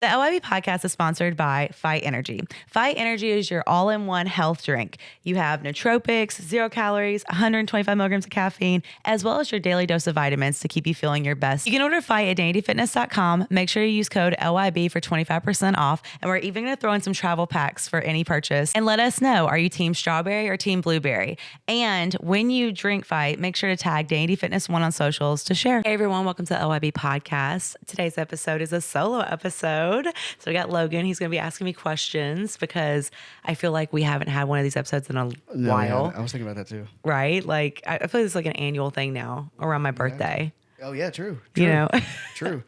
The LYB podcast is sponsored by Fight Energy. Fight Energy is your all-in-one health drink. You have nootropics, 0 calories, 125 milligrams of caffeine, as well as your daily dose of vitamins to keep you feeling your best. You can order Fight at DanityFitness.com. Make sure you use code LYB for 25% off. And we're even going to throw in some travel packs for any purchase. And let us know, are you team strawberry or team blueberry? And when you drink Fight, make sure to tag Danity Fitness 1 on socials to share. Hey everyone, welcome to the LYB podcast. Today's episode is a solo episode. So we got Logan. He's going to be asking me questions because I feel like we haven't had one of these episodes in a while. Yeah, I was thinking about that too. Right? Like, I feel like it's like an annual thing now around my birthday. Oh, yeah, true. You know? True.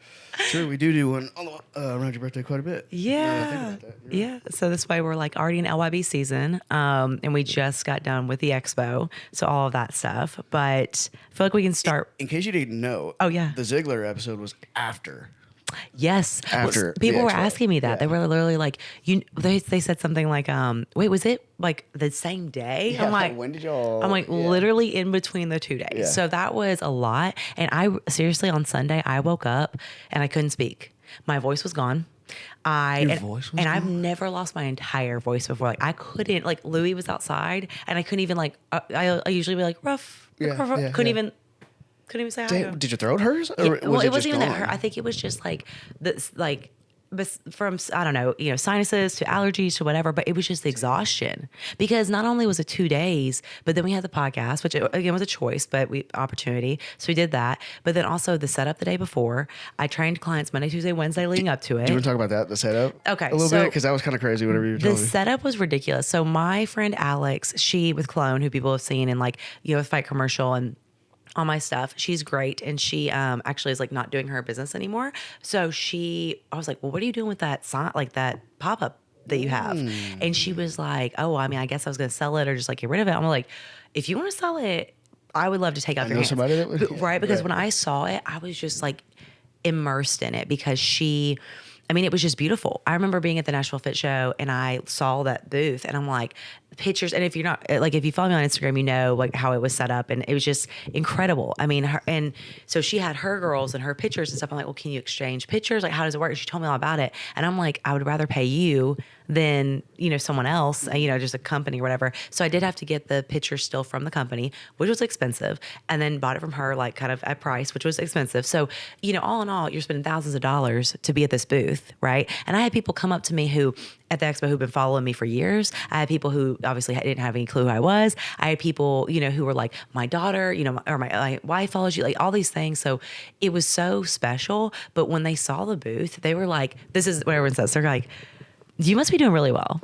We do one around your birthday quite a bit. Yeah. Yeah. So this way we're like already in LYB season. And we just got done with the expo. So all of that stuff. But I feel like we can start. In case you didn't know. Oh, yeah. The Ziegler episode was after. Yes. After people were expo. asking me that. Yeah. They were literally like, they said something like, wait, was it like the same day? Yeah, I'm like, when did y'all? I'm like, literally in between the 2 days. Yeah. So that was a lot. And I seriously, on Sunday, I woke up and I couldn't speak. My voice was gone. Voice was I've gone? never lost my entire voice before. Like I couldn't, like Louis was outside and I couldn't even like, I usually be like rough. Couldn't even say hi. Damn, did your throat hurt? Or Yeah, was well, it wasn't just even that gone? hurt. I think it was just like this, like from, I don't know, sinuses to allergies to whatever, but it was just the exhaustion because not only was it 2 days, but then we had the podcast, which again was a choice, but opportunity. So we did that. But then also the setup the day before, I trained clients Monday, Tuesday, Wednesday leading up to it. Do you want to talk about that, the setup? Okay, A little so bit? Because that was kind of crazy, whatever you were telling The me. setup was ridiculous. So my friend Alex, she with Clone, who people have seen in like, the Fight commercial and all my stuff. She's great. And she actually is like not doing her business anymore. So I was like, well, what are you doing with that sign, like that pop-up that you have? And she was like, oh, I mean, I guess I was going to sell it or just like get rid of it. I'm like, if you want to sell it, I would love to take off your hands. Somebody that would, Right. Because right. when I saw it, I was just like immersed in it because it was just beautiful. I remember being at the Nashville Fit Show and I saw that booth and I'm like, pictures. And if you're not, like, if you follow me on Instagram, you know, like how it was set up and it was just incredible. I mean, so she had her girls and her pictures and stuff. I'm like, well, can you exchange pictures? Like, how does it work? And she told me all about it. And I'm like, I would rather pay you than, someone else, just a company or whatever. So I did have to get the picture still from the company, which was expensive, and then bought it from her, like kind of at price, which was expensive. So, all in all, you're spending thousands of dollars to be at this booth, right? And I had people come up to me who at the expo who've been following me for years. I had people who obviously didn't have any clue who I was. I had people, who were like, my daughter, or my wife follows you, like all these things. So it was so special. But when they saw the booth, they were like, this is what everyone says. They're like, you must be doing really well.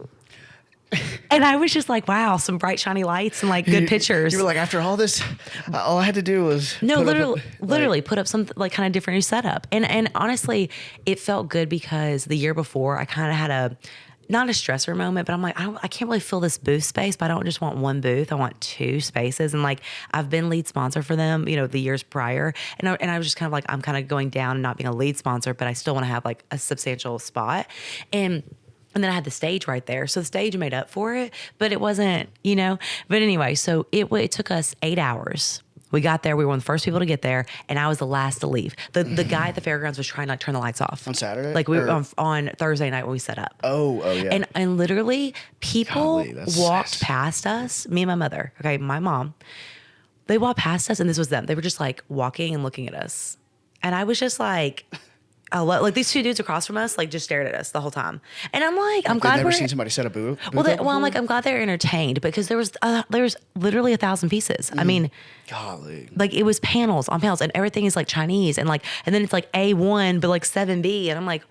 And I was just like, wow, some bright, shiny lights and like good pictures. You were like, after all this, all I had to do was literally put up some like kind of different new setup. And honestly, it felt good because the year before I kind of had not a stressor moment, but I'm like, I can't really fill this booth space, but I don't just want one booth. I want 2 spaces. And like, I've been lead sponsor for them, the years prior. And I was just kind of like, I'm kind of going down and not being a lead sponsor, but I still want to have like a substantial spot. And then I had the stage right there. So the stage made up for it, but it wasn't, but anyway, so it took us 8 hours. We got there. We were one of the first people to get there, and I was the last to leave. The guy at the fairgrounds was trying to like turn the lights off on Saturday, like we were on Thursday night when we set up. Oh yeah. And literally, people walked past us. Me and my mother. Okay, my mom. They walked past us, and this was them. They were just like walking and looking at us, and I was just like. Like these 2 dudes across from us, like just stared at us the whole time, and I'm like, I'm glad never seen somebody set a booth. I'm like, I'm glad they're entertained because there was literally 1,000 pieces. I mean, golly, like it was panels on panels, and everything is like Chinese, and then it's like A1, but like 7B, and I'm like,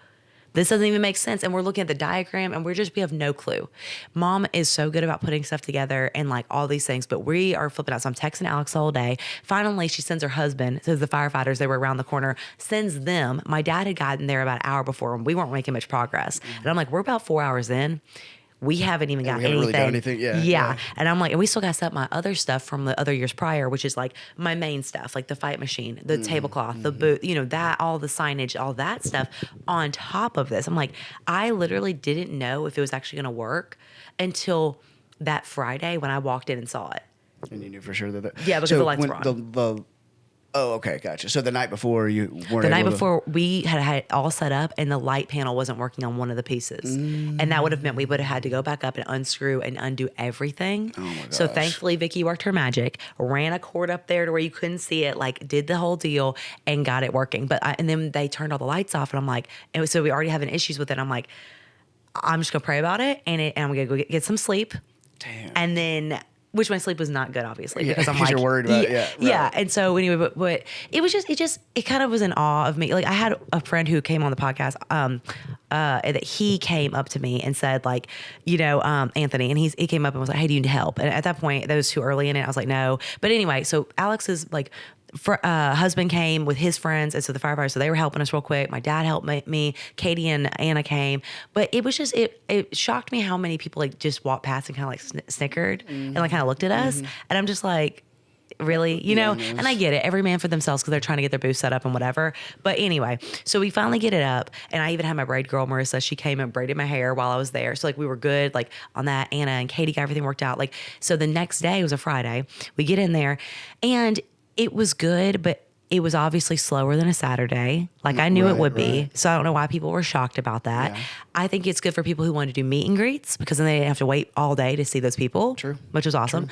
this doesn't even make sense. And we're looking at the diagram and we have no clue. Mom is so good about putting stuff together and like all these things, but we are flipping out. So I'm texting Alex all day. Finally, she sends her husband, so the firefighters, they were around the corner, sends them. My dad had gotten there about an hour before and we weren't making much progress. And I'm like, we're about 4 hours in. We haven't even got anything. Really done anything. Yeah. And I'm like, and we still got to set up my other stuff from the other years prior, which is like my main stuff, like the fight machine, the tablecloth, the booth, that, all the signage, all that stuff on top of this. I'm like, I literally didn't know if it was actually going to work until that Friday when I walked in and saw it. And you knew for sure that. Yeah, because the lights were on. Oh, okay, gotcha. So the night before you weren't The night able before, we had it all set up, and the light panel wasn't working on one of the pieces, and that would have meant we would have had to go back up and unscrew and undo everything. Oh my So gosh. thankfully, Vicky worked her magic, ran a cord up there to where you couldn't see it, like did the whole deal, and got it working. And then they turned all the lights off, and I'm like, so we already having issues with it. I'm like, I'm just gonna pray about it, and I'm gonna go get some sleep. Damn. And then, which my sleep was not good, obviously, Yeah, because I'm 'cause like, you're worried about it. Yeah, right. yeah. And so anyway, but it kind of was in awe of me. Like, I had a friend who came on the podcast, that he came up to me and said, like, Anthony, and he came up and was like, hey, do you need help? And at that point, that was too early in it. I was like, no. But anyway, so Alex's like, husband came with his friends, and so the firefighters, so they were helping us real quick. My dad helped me. Katie and Anna came, but it was just it shocked me how many people like just walked past and kind of like snickered and like kind of looked at us, and I'm just like, really, and I get it, every man for themselves, because they're trying to get their booth set up and whatever. But anyway, so we finally get it up, and I even had my braid girl Marissa, she came and braided my hair while I was there, so like we were good like on that. Anna and Katie got everything worked out. Like, so the next day, it was a Friday, we get in there, and it was good, but it was obviously slower than a Saturday. Like, I knew it would be. Right. So I don't know why people were shocked about that. Yeah. I think it's good for people who want to do meet and greets, because then they didn't have to wait all day to see those people. True. Which was awesome.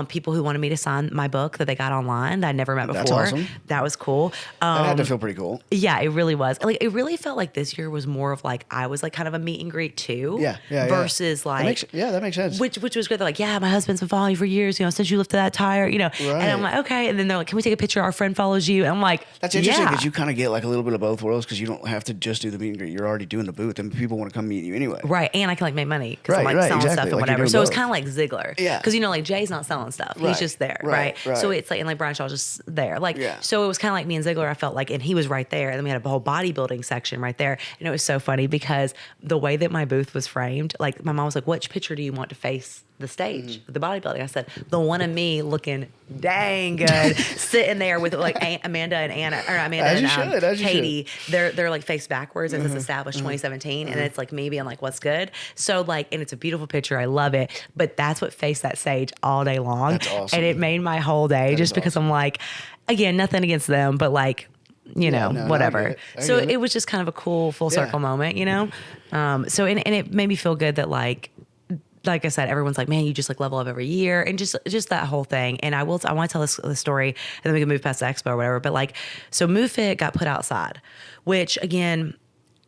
People who wanted me to sign my book that they got online that I'd never met before. That's awesome. That was cool. That had to feel pretty cool. Yeah, it really was. Like, it really felt like this year was more of like, I was like kind of a meet and greet too. Yeah. Versus like. That makes sense. Which was great. They're like, yeah, my husband's been following you for years, since you lifted that tire, And I'm like, okay. And then they're like, can we take a picture? Our friend follows you. And I'm like, That's interesting, because you kind of get like a little bit of both worlds, because you don't have to just do the meet and greet. You're already doing the booth, and people want to come meet you anyway. Right. And I can like make money because I'm Right, like selling exactly. stuff and Like, whatever. you're So doing it's both. kind of like Ziggler. Yeah. Because, like Jay's not selling stuff. Right, He's just there. right, Right. right. So it's like, and like Brian Shaw's just there. Like, Yeah. so it was kind of like me and Ziggler, I felt like, and he was right there. And then we had a whole bodybuilding section right there. And it was so funny because the way that my booth was framed, like my mom was like, which picture do you want to face the stage with the bodybuilding? I said, the one of me looking dang good, sitting there with like Amanda and Anna, or Amanda As and you should. Katie. They're like face backwards, and it's established 2017, and it's like me being like, what's good? So like, and it's a beautiful picture. I love it. But that's what faced that stage all day long. That's awesome. And it made my whole day, just because I'm like, again, nothing against them, but like, no, whatever. I So get it. it was just kind of a cool full circle moment, So and it made me feel good that like I said, everyone's like, man, you just like level up every year, and just that whole thing. And I want to tell this story, and then we can move past the expo or whatever. But like, so Move Fit got put outside, which again,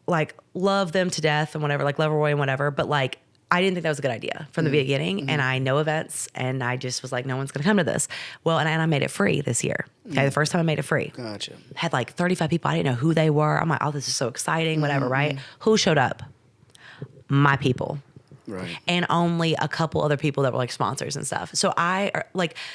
like, love them to death and whatever, like love Roy and whatever. But like, I didn't think that was a good idea from the beginning. And I know events, and I just was like, no one's going to come to this. Well, and I made it free this year. Okay. The first time I made it free. Gotcha. Had like 35 people. I didn't know who they were. I'm like, oh, this is so exciting, whatever, right? Who showed up? My people. Right. And only a couple other people that were like sponsors and stuff. So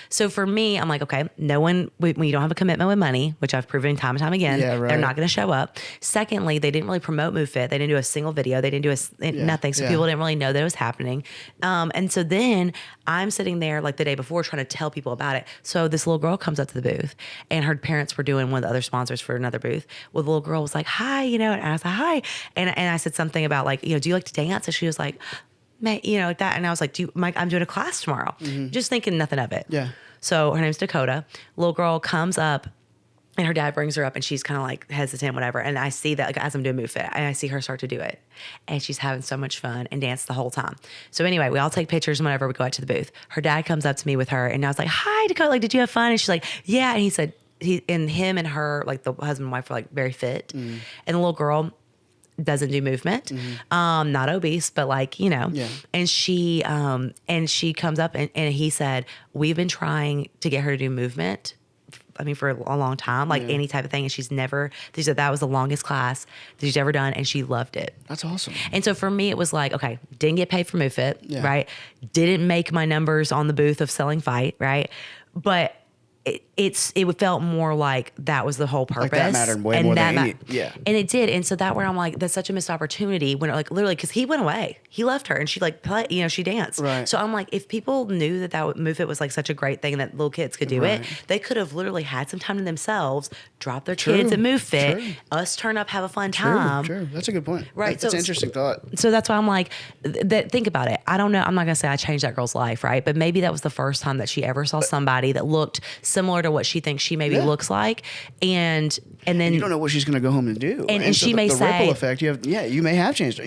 so for me, I'm like, okay, no one, when you don't have a commitment with money, which I've proven time and time again, Yeah, right. they're not going to show up. Secondly, they didn't really promote Move Fit. They didn't do a single video. They didn't do nothing. So people didn't really know that it was happening. And so then I'm sitting there like the day before trying to tell people about it. So this little girl comes up to the booth, and her parents were doing one of the other sponsors for another booth. Well, the little girl was like, hi, and I was like, hi. And I said something about like, do you like to dance? And she was like, like that. And I was like, I'm doing a class tomorrow. Just thinking nothing of it. Yeah. So her name's Dakota. Little girl comes up, and her dad brings her up, and she's kind of like hesitant, whatever. And I see that like, as I'm doing Move Fit, and I see her start to do it, and she's having so much fun and dance the whole time. So anyway, we all take pictures and whenever we go out to the booth. Her dad comes up to me with her, and I was like, hi, Dakota, like, did you have fun? And she's like, yeah. And he said, him and her, like the husband and wife, were like very fit. And the little girl doesn't do movement, not obese, but like, Yeah. and she comes up and he said, we've been trying to get her to do movement, for a long time, like any type of thing. And she said that was the longest class that she's ever done, and she loved it. That's awesome. And so for me, it was like, okay, didn't get paid for MoveFit, Yeah. right? Didn't make my numbers on the booth of selling Fight, right? But it felt more like that was the whole purpose. Like that mattered way more than any. Yeah. And it did. And so that where I'm like, that's such a missed opportunity when like literally, because he went away. He left her and she like play, she danced. Right. So I'm like, if people knew that MoveFit was like such a great thing that little kids could do it, they could have literally had some time to themselves, drop their kids and MoveFit, True. us turn up, have a fun time. True. That's a good point. Right. That's an interesting thought. So that's why I'm like, think about it. I don't know. I'm not going to say I changed that girl's life, right? But maybe that was the first time that she ever saw somebody that looked similar to what she thinks she maybe looks like. And then you don't know what she's going to go home and do. And so she may the say, ripple effect, you may have changed.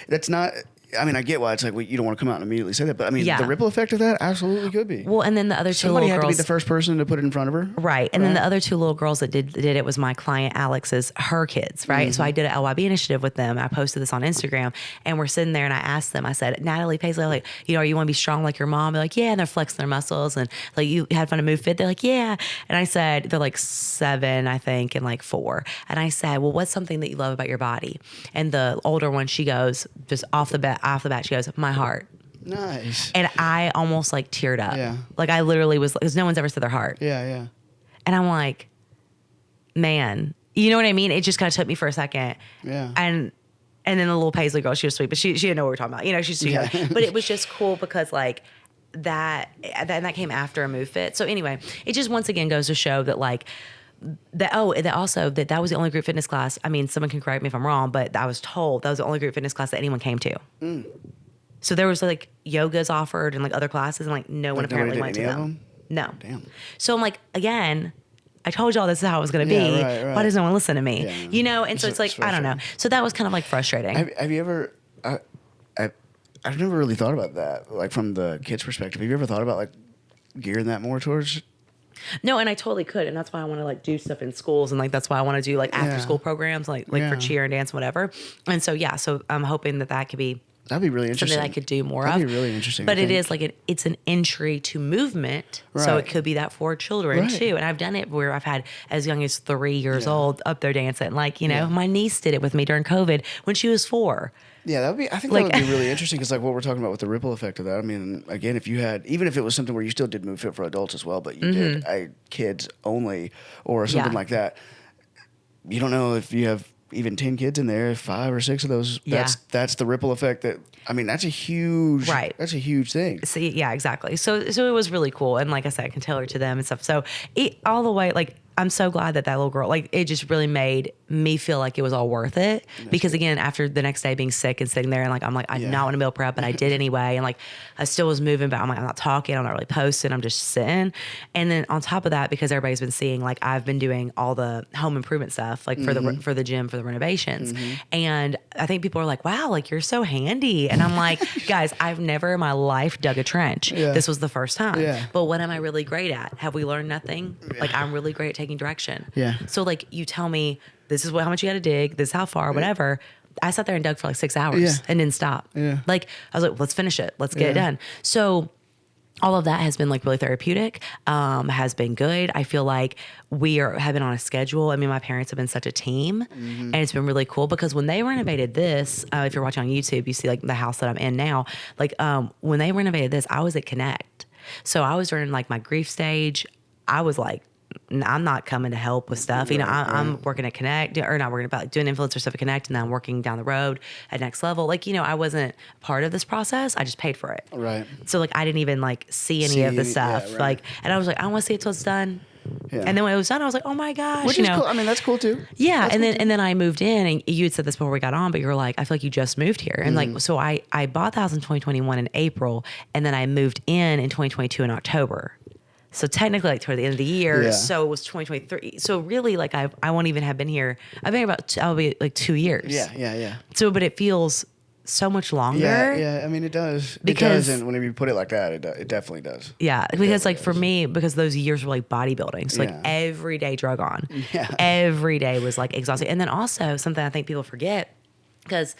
That's not, I mean, I get why it's like, well, you don't want to come out and immediately say that, but I mean, the ripple effect of that absolutely could be. Well, and then the other two Somebody little had girls, to be the first person to put it in front of her. right? And then the other two little girls that did it was my client Alex's, her kids, right? So I did an LYB initiative with them. I posted this on Instagram, and we're sitting there, and I asked them, I said, Natalie, Paisley, like, you want to be strong like your mom? They're like, yeah, and they're flexing their muscles, and like, you had fun to move fit? They're like, yeah. And I said, they're like 7, I think, and like 4. And I said, well, what's something that you love about your body? And the older one, she goes, just off the bat, she goes, my heart. Nice. And I almost like teared up. Yeah. Like I literally was, because no one's ever said their heart. Yeah. And I'm like, man, you know what I mean? It just kind of took me for a second. Yeah. And then the little Paisley girl, she was sweet, but she didn't know what we were talking about. She's too young. But it was just cool because like that came after a move fit. So anyway, it just once again goes to show that like, that was the only group fitness class. I mean, someone can correct me if I'm wrong, but I was told that was the only group fitness class that anyone came to. So there was like yogas offered and like other classes, and like no one apparently went to them. No. Damn. So I'm like, again, I told y'all this is how it was going to be. Right. Why does no one listen to me? Yeah. And so it's like, I don't know. So that was kind of like frustrating. Have you ever? I've never really thought about that, like from the kids' perspective. Have you ever thought about like gearing that more towards? No, and I totally could, and that's why I want to like do stuff in schools, and like that's why I want to do like after school programs, like for cheer and dance, and whatever. And so so I'm hoping that could be. That'd be really interesting. Something I could do more That'd of. be really interesting. But it is like it's an entry to movement, so it could be that for children too. And I've done it where I've had as young as 3 years old up there dancing. Like my niece did it with me during COVID when she was 4. Yeah, that would be. I think that would be really interesting because, like, what we're talking about with the ripple effect of that. I mean, again, if you had, even if it was something where you still did move fit for adults as well, but you did kids only or something like that, you don't know if you have even 10 kids in there, 5 or 6 of those. That's the ripple effect. That's a huge. Right. That's a huge thing. So, yeah, exactly. So it was really cool, and like I said, I can tailor to them and stuff. So all the way, like. I'm so glad that little girl, like, it just really made me feel like it was all worth it. Because again, after the next day being sick and sitting there and like, I'm like, I do not want to meal prep, but I did anyway. And like, I still was moving, but I'm like, I'm not talking, I'm not really posting, I'm just sitting. And then on top of that, because everybody's been seeing, like, I've been doing all the home improvement stuff, like for the gym, for the renovations. And I think people are like, wow, like you're so handy. And I'm like, guys, I've never in my life dug a trench. This was the first time. But what am I really great at? Have we learned nothing? Like, I'm really great at taking direction. So like, you tell me this is how much you got to dig, this is how far, whatever. I sat there and dug for like 6 hours and didn't stop. Like, I was like, let's finish it, let's get it done. So all of that has been like really therapeutic, has been good. I feel like have been on a schedule. I mean, my parents have been such a team, and it's been really cool because when they renovated this, if you're watching on YouTube, you see like the house that I'm in now, like when they renovated this, I was at Connect. So I was during like my grief stage. I was like, I'm not coming to help with stuff. I'm working at Connect, or not working about doing influencer stuff at Connect, and then I'm working down the road at Next Level. Like, I wasn't part of this process. I just paid for it. Right. So like, I didn't even like see any of the stuff. Like, and I was like, I want to see it till it's done. Yeah. And then when it was done, I was like, oh my gosh. Which is cool. I mean, that's cool too. Yeah. That's and then I moved in, and you had said this before we got on, but you were like, I feel like you just moved here. And like, so I bought the house in 2021 in April, and then I moved in 2022 in October. So technically, like toward the end of the year, so it was 2023. So really, like I won't even have been here. I've been here I'll be like 2 years. Yeah. So, but it feels so much longer. Yeah. I mean, it does. Because, it does, and whenever you put it like that, it definitely does. Yeah, because like for me, because those years were like bodybuilding. So like every day drug on. Yeah. Every day was like exhausting. And then also something I think people forget, because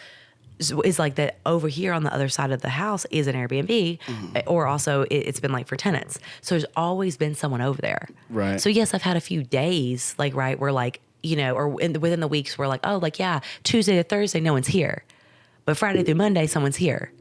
is like that over here on the other side of the house is an Airbnb, or also it's been like for tenants. So there's always been someone over there. Right. So yes, I've had a few days like, right, where like, or within the weeks we're like, oh, like, yeah, Tuesday to Thursday, no one's here. But Friday through Monday, someone's here.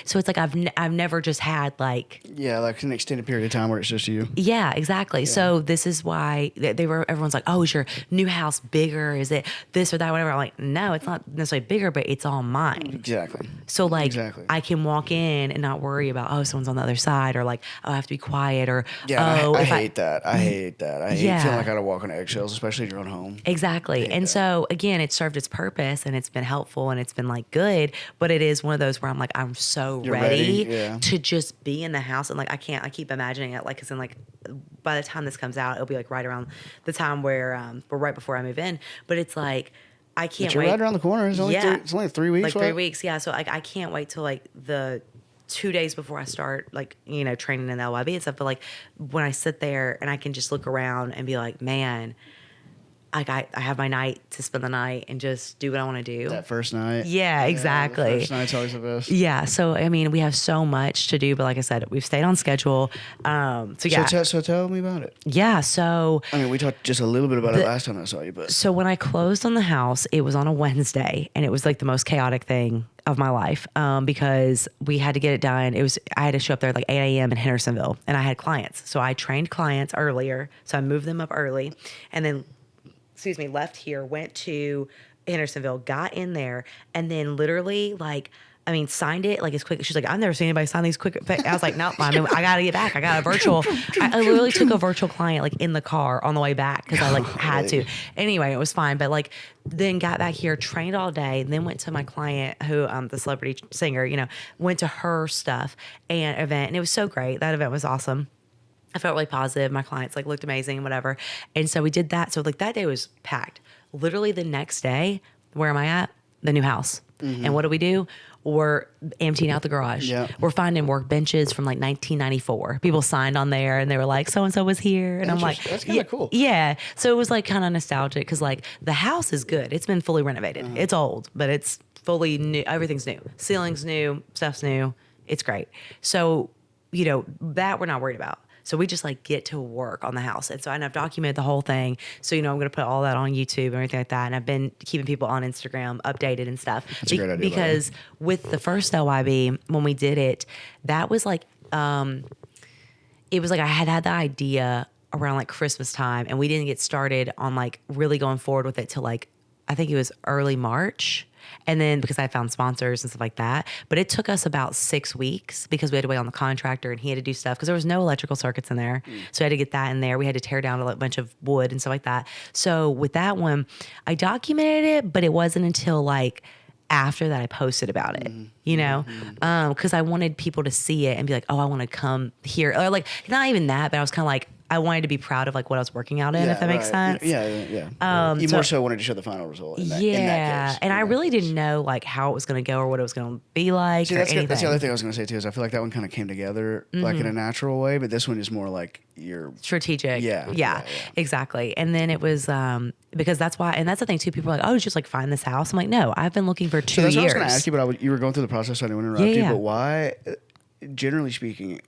So it's like I've never just had like like an extended period of time where it's just you. Yeah, exactly. Yeah. So this is why everyone's like, oh, is your new house bigger? Is it this or that, whatever? I'm like, no, it's not necessarily bigger, but it's all mine. Exactly. So like I can walk in and not worry about, oh, someone's on the other side, or like, oh, I have to be quiet, or I hate that. I hate that. I hate feeling like I gotta walk on eggshells, especially in your own home. Exactly. And so again, it served its purpose, and it's been helpful, and it's been like good, but it is one of those where I'm like, I'm so so You're ready yeah. to just be in the house. And like, I keep imagining it, like, cause then like by the time this comes out, it'll be like right around the time where, we're right before I move in, but it's like, I can't But you're wait. right around the corner. It's only, it's only 3 weeks. Like right? 3 weeks. Yeah. So like, I can't wait till like the 2 days before I start, like, you know, training in the LYB and stuff. But like when I sit there and I can just look around and be like, man, like I have my night to spend the night and just do what I want to do. That first night. Yeah, exactly. The first night's always the best. Yeah. So, I mean, we have so much to do, but like I said, we've stayed on schedule. So yeah. So tell me about it. Yeah. So, I mean, we talked just a little bit about it last time I saw you, but. So when I closed on the house, it was on a Wednesday, and it was like the most chaotic thing of my life, because we had to get it done. I had to show up there at like 8 a.m. in Hendersonville, and I had clients. So I trained clients earlier. So I moved them up early, and then left here, went to Hendersonville, got in there, and then literally signed it like as quick. She's like, I've never seen anybody sign these quick. I was like, no, I got to get back. I got a virtual. I literally took a virtual client like in the car on the way back because I like had to. Anyway, it was fine. But like then got back here, trained all day, and then went to my client who, the celebrity singer, you know, went to her stuff and event. And it was so great. That event was awesome. I felt really positive. My clients like looked amazing and whatever. And so we did that. So like that day was packed. Literally the next day, where am I at? The new house. Mm-hmm. And what do? We're emptying out the garage. Yeah. We're finding work benches from like 1994. People signed on there and they were like, so-and-so was here. And I'm like, that's kind of cool. Yeah. So it was like kind of nostalgic because like the house is good. It's been fully renovated. Uh-huh. It's old, but it's fully new. Everything's new. Ceiling's new. Stuff's new. It's great. So, you know, that we're not worried about. So we just like get to work on the house. And so I've documented the whole thing. So, you know, I'm going to put all that on YouTube and everything like that. And I've been keeping people on Instagram updated and stuff. That's a great idea. Because with the first LYB, when we did it, that was like, it was like I had the idea around like Christmas time, and we didn't get started on like really going forward with it till like, I think it was early March. And then because I found sponsors and stuff like that, but it took us about 6 weeks because we had to wait on the contractor and he had to do stuff because there was no electrical circuits in there. So I had to get that in there. We had to tear down a bunch of wood and stuff like that. So with that one, I documented it, but it wasn't until like after that I posted about it, you know, because I wanted people to see it and be like, oh, I want to come here. Or like, not even that, but I was kind of like, I wanted to be proud of like what I was working out in, if that makes sense. Yeah. You more so wanted to show the final result. In that case, and I really didn't know like how it was going to go or what it was going to be like. See, that's the other thing I was going to say too. Is I feel like that one kind of came together like in a natural way, but this one is more like you're strategic. Yeah, exactly. And then it was because that's why, and that's the thing too. People are like, oh, just like find this house. I'm like, no, I've been looking for 2 years. What I was going to ask you, but you were going through the process, so I didn't want to interrupt you. But why, generally speaking,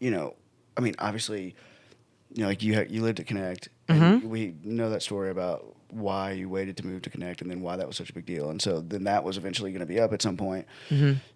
you know, I mean, obviously. You know, like you lived at Connect, and we know that story about why you waited to move to Connect and then why that was such a big deal. And so then that was eventually going to be up at some point.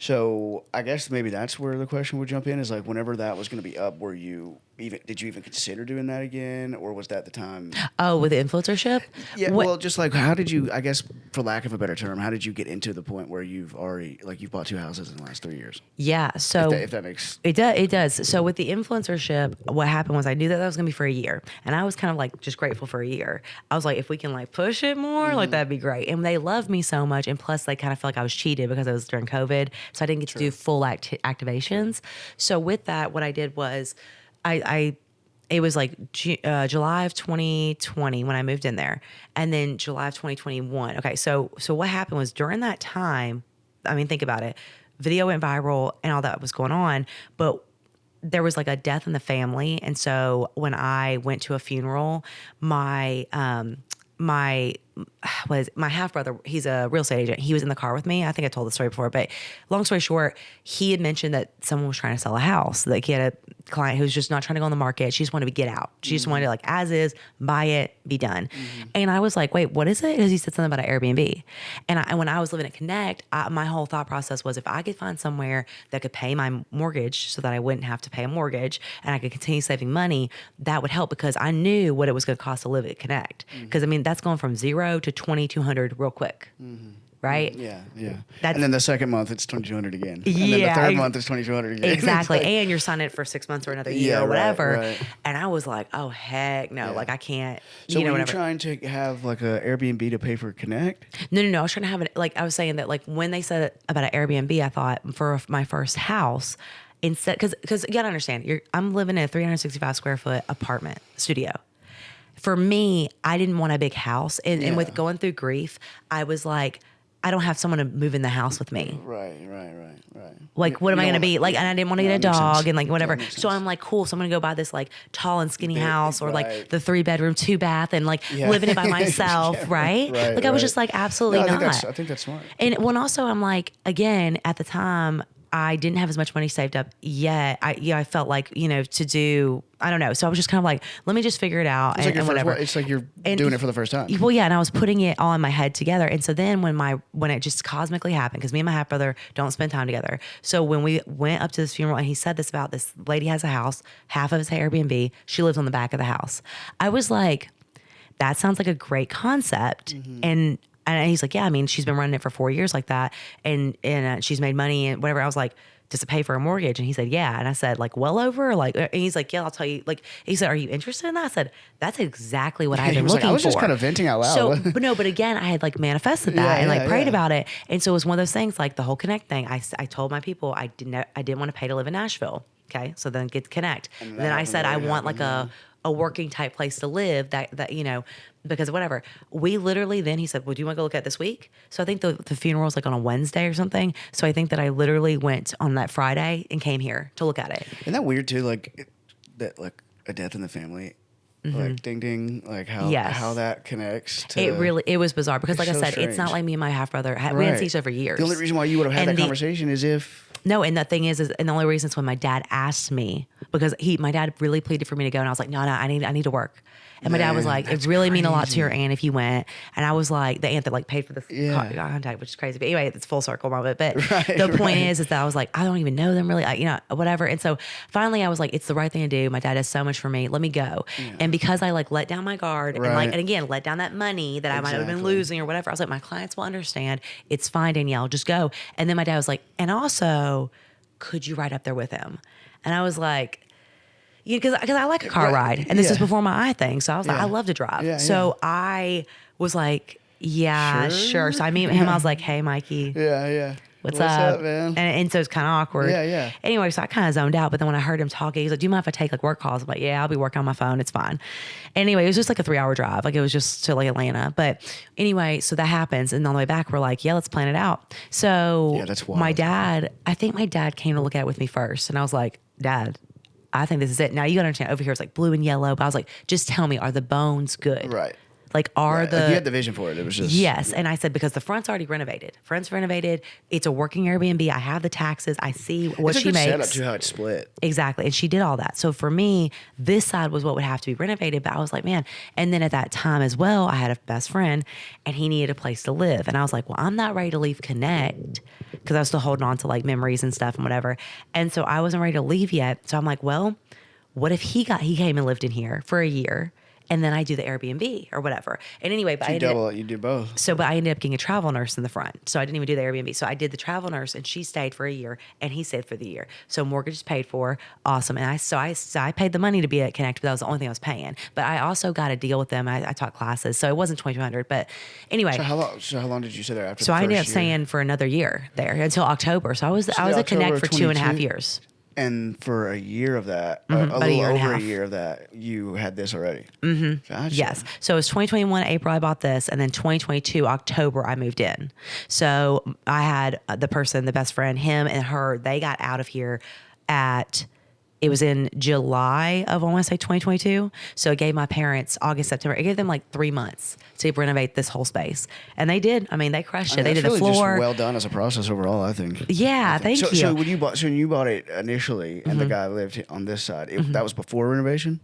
So I guess maybe that's where the question would jump in is like whenever that was going to be up, did you even consider doing that again, or was that the time? Oh, with the influencership? Yeah. Well, just like how did you? I guess for lack of a better term, how did you get into the point where you've bought 2 houses in the last 3 years? Yeah. So if that makes it does. So with the influencership, what happened was I knew that was going to be for a year, and I was kind of like just grateful for a year. I was like, if we can like push it more, like that'd be great. And they loved me so much, and plus they kind of felt like I was cheated because it was during COVID, so I didn't get to do full activations. So with that, what I did was. It was like July of 2020 when I moved in there, and then July of 2021. Okay, so what happened was during that time, I mean, think about it. Video went viral and all that was going on, but there was like a death in the family, and so when I went to a funeral, my half brother, he's a real estate agent. He was in the car with me. I think I told the story before, but long story short, he had mentioned that someone was trying to sell a house. Like he had a client who was just not trying to go on the market. She just wanted to get out. She just wanted to like as is, buy it, be done. And I was like, wait, what is it? Because he said something about an Airbnb. And when I was living at Connect, my whole thought process was if I could find somewhere that could pay my mortgage so that I wouldn't have to pay a mortgage and I could continue saving money, that would help because I knew what it was going to cost to live at Connect. Because I mean, that's going from 0 to 2,200 real quick. right? Yeah, yeah. That's, and then the second month it's $2,200 again. Yeah, and then the third month it's $2,200 again. Exactly. And you're signing it for 6 months or another year or whatever. Right. And I was like, oh heck no, like I can't. So were you whatever. trying to have like a Airbnb to pay for Connect? No. I was trying to have it. Like I was saying that like when they said about an Airbnb, I thought for my first house, instead, because you gotta understand, I'm living in a 365 square foot apartment studio. For me, I didn't want a big house. And with going through grief, I was like, I don't have someone to move in the house with me. Right. Like, what am I going to be? Like, and I didn't want to get a dog and like whatever. So I'm like, cool. So I'm going to go buy this like tall and skinny house or like the 3-bedroom, 2-bath and like living it by myself. Right? Like I was just like, absolutely not. I think that's smart. And when also I'm like, again, at the time, I didn't have as much money saved up yet. I felt like, to do, I don't know. So I was just kind of like, let me just figure it out and whatever. It's like you're doing it for the first time. Well, yeah. And I was putting it all in my head together. And so then when it just cosmically happened, because me and my half brother don't spend time together. So when we went up to this funeral and he said this about this lady has a house, half of it's Airbnb. She lives on the back of the house. I was like, that sounds like a great concept. And he's like, yeah, I mean, she's been running it for 4 years like that. And she's made money and whatever. I was like, does it pay for a mortgage? And he said, yeah. And I said, like, well over? Like, and he's like, yeah, I'll tell you. Like, he said, are you interested in that? I said, that's exactly what I've been looking for. I was just kind of venting out loud. So, but again, I had like manifested that and prayed about it. And so it was one of those things, like the whole Connect thing. I told my people I didn't want to pay to live in Nashville. Okay. So then get Connect. And then I said, I want like a working type place to live that, because of whatever. We literally then he said, well, do you want to go look at this week? So I think the funeral's like on a Wednesday or something. So I think that I literally went on that Friday and came here to look at it. Isn't that weird too? Like that, like a death in the family, like ding ding, like how that connects to. It was bizarre because like I said, strange. It's not like me and my half brother, we hadn't seen each other for years. The only reason why you would have had that conversation is if. No, and the thing is and the only reason is when my dad asked me, because my dad really pleaded for me to go, and I was like, no, I need to work. And my dad was like, it really mean a lot to your aunt if you went. And I was like, the aunt that like paid for this contact, which is crazy. But anyway, it's full circle moment. But the point is that I was like, I don't even know them really, whatever. And so finally I was like, it's the right thing to do. My dad does so much for me. Let me go. Yeah. And because I like let down my guard and and again, let down that money that I might have been losing or whatever, I was like, my clients will understand. It's fine, Danielle, just go. And then my dad was like, and also, could you ride up there with him? And I was like, because I like a car ride, and this is before my eye thing. So I was like, I love to drive. Yeah, so I was like, sure. So I meet him. I was like, hey, Mikey. Yeah. What's up, man? And so it's kind of awkward. Yeah. Anyway, so I kind of zoned out. But then when I heard him talking, he's like, do you mind if I take like work calls? I'm like, yeah, I'll be working on my phone. It's fine. Anyway, it was just like a 3-hour drive. Like it was just to like Atlanta. But anyway, so that happens. And on the way back, we're like, yeah, let's plan it out. So that's wild. I think my dad came to look at it with me first. And I was like, Dad, I think this is it. Now you gotta understand, over here it's like blue and yellow, but I was like, just tell me, are the bones good? Right. Like you had the vision for it. It was just yes. And I said, because the front's already renovated. Front's renovated. It's a working Airbnb. I have the taxes. I see what she makes. Setup to how it's split. Exactly. And she did all that. So for me, this side was what would have to be renovated. But I was like, man. And then at that time as well, I had a best friend and he needed a place to live. And I was like, well, I'm not ready to leave Connect because I was still holding on to like memories and stuff and whatever. And so I wasn't ready to leave yet. So I'm like, well, what if he came and lived in here for a year? And then I do the Airbnb or whatever. And anyway, but you do both. So, but I ended up getting a travel nurse in the front. So I didn't even do the Airbnb. So I did the travel nurse and she stayed for a year and he stayed for the year. So mortgage is paid for. Awesome. And I paid the money to be at Connect, but that was the only thing I was paying. But I also got a deal with them. I taught classes. So it wasn't $2,200. But anyway. So how long did you stay there after so the I ended up year? staying for another year there until October. So I was at Connect for 2.5 years. And for a year of that, a little over a year of that, you had this already. Mm-hmm. Gotcha. Yes. So it was 2021 April I bought this, and then 2022 October I moved in. So I had the best friend, him and her, they got out of here it was in July of, I want to say 2022. So it gave my parents August, September. It gave them like 3 months to renovate this whole space. And they did. I mean, they crushed it. They did the floor. Just well done as a process overall, I think. Yeah, thank you. So when you bought it initially and the guy lived on this side, that was before renovation?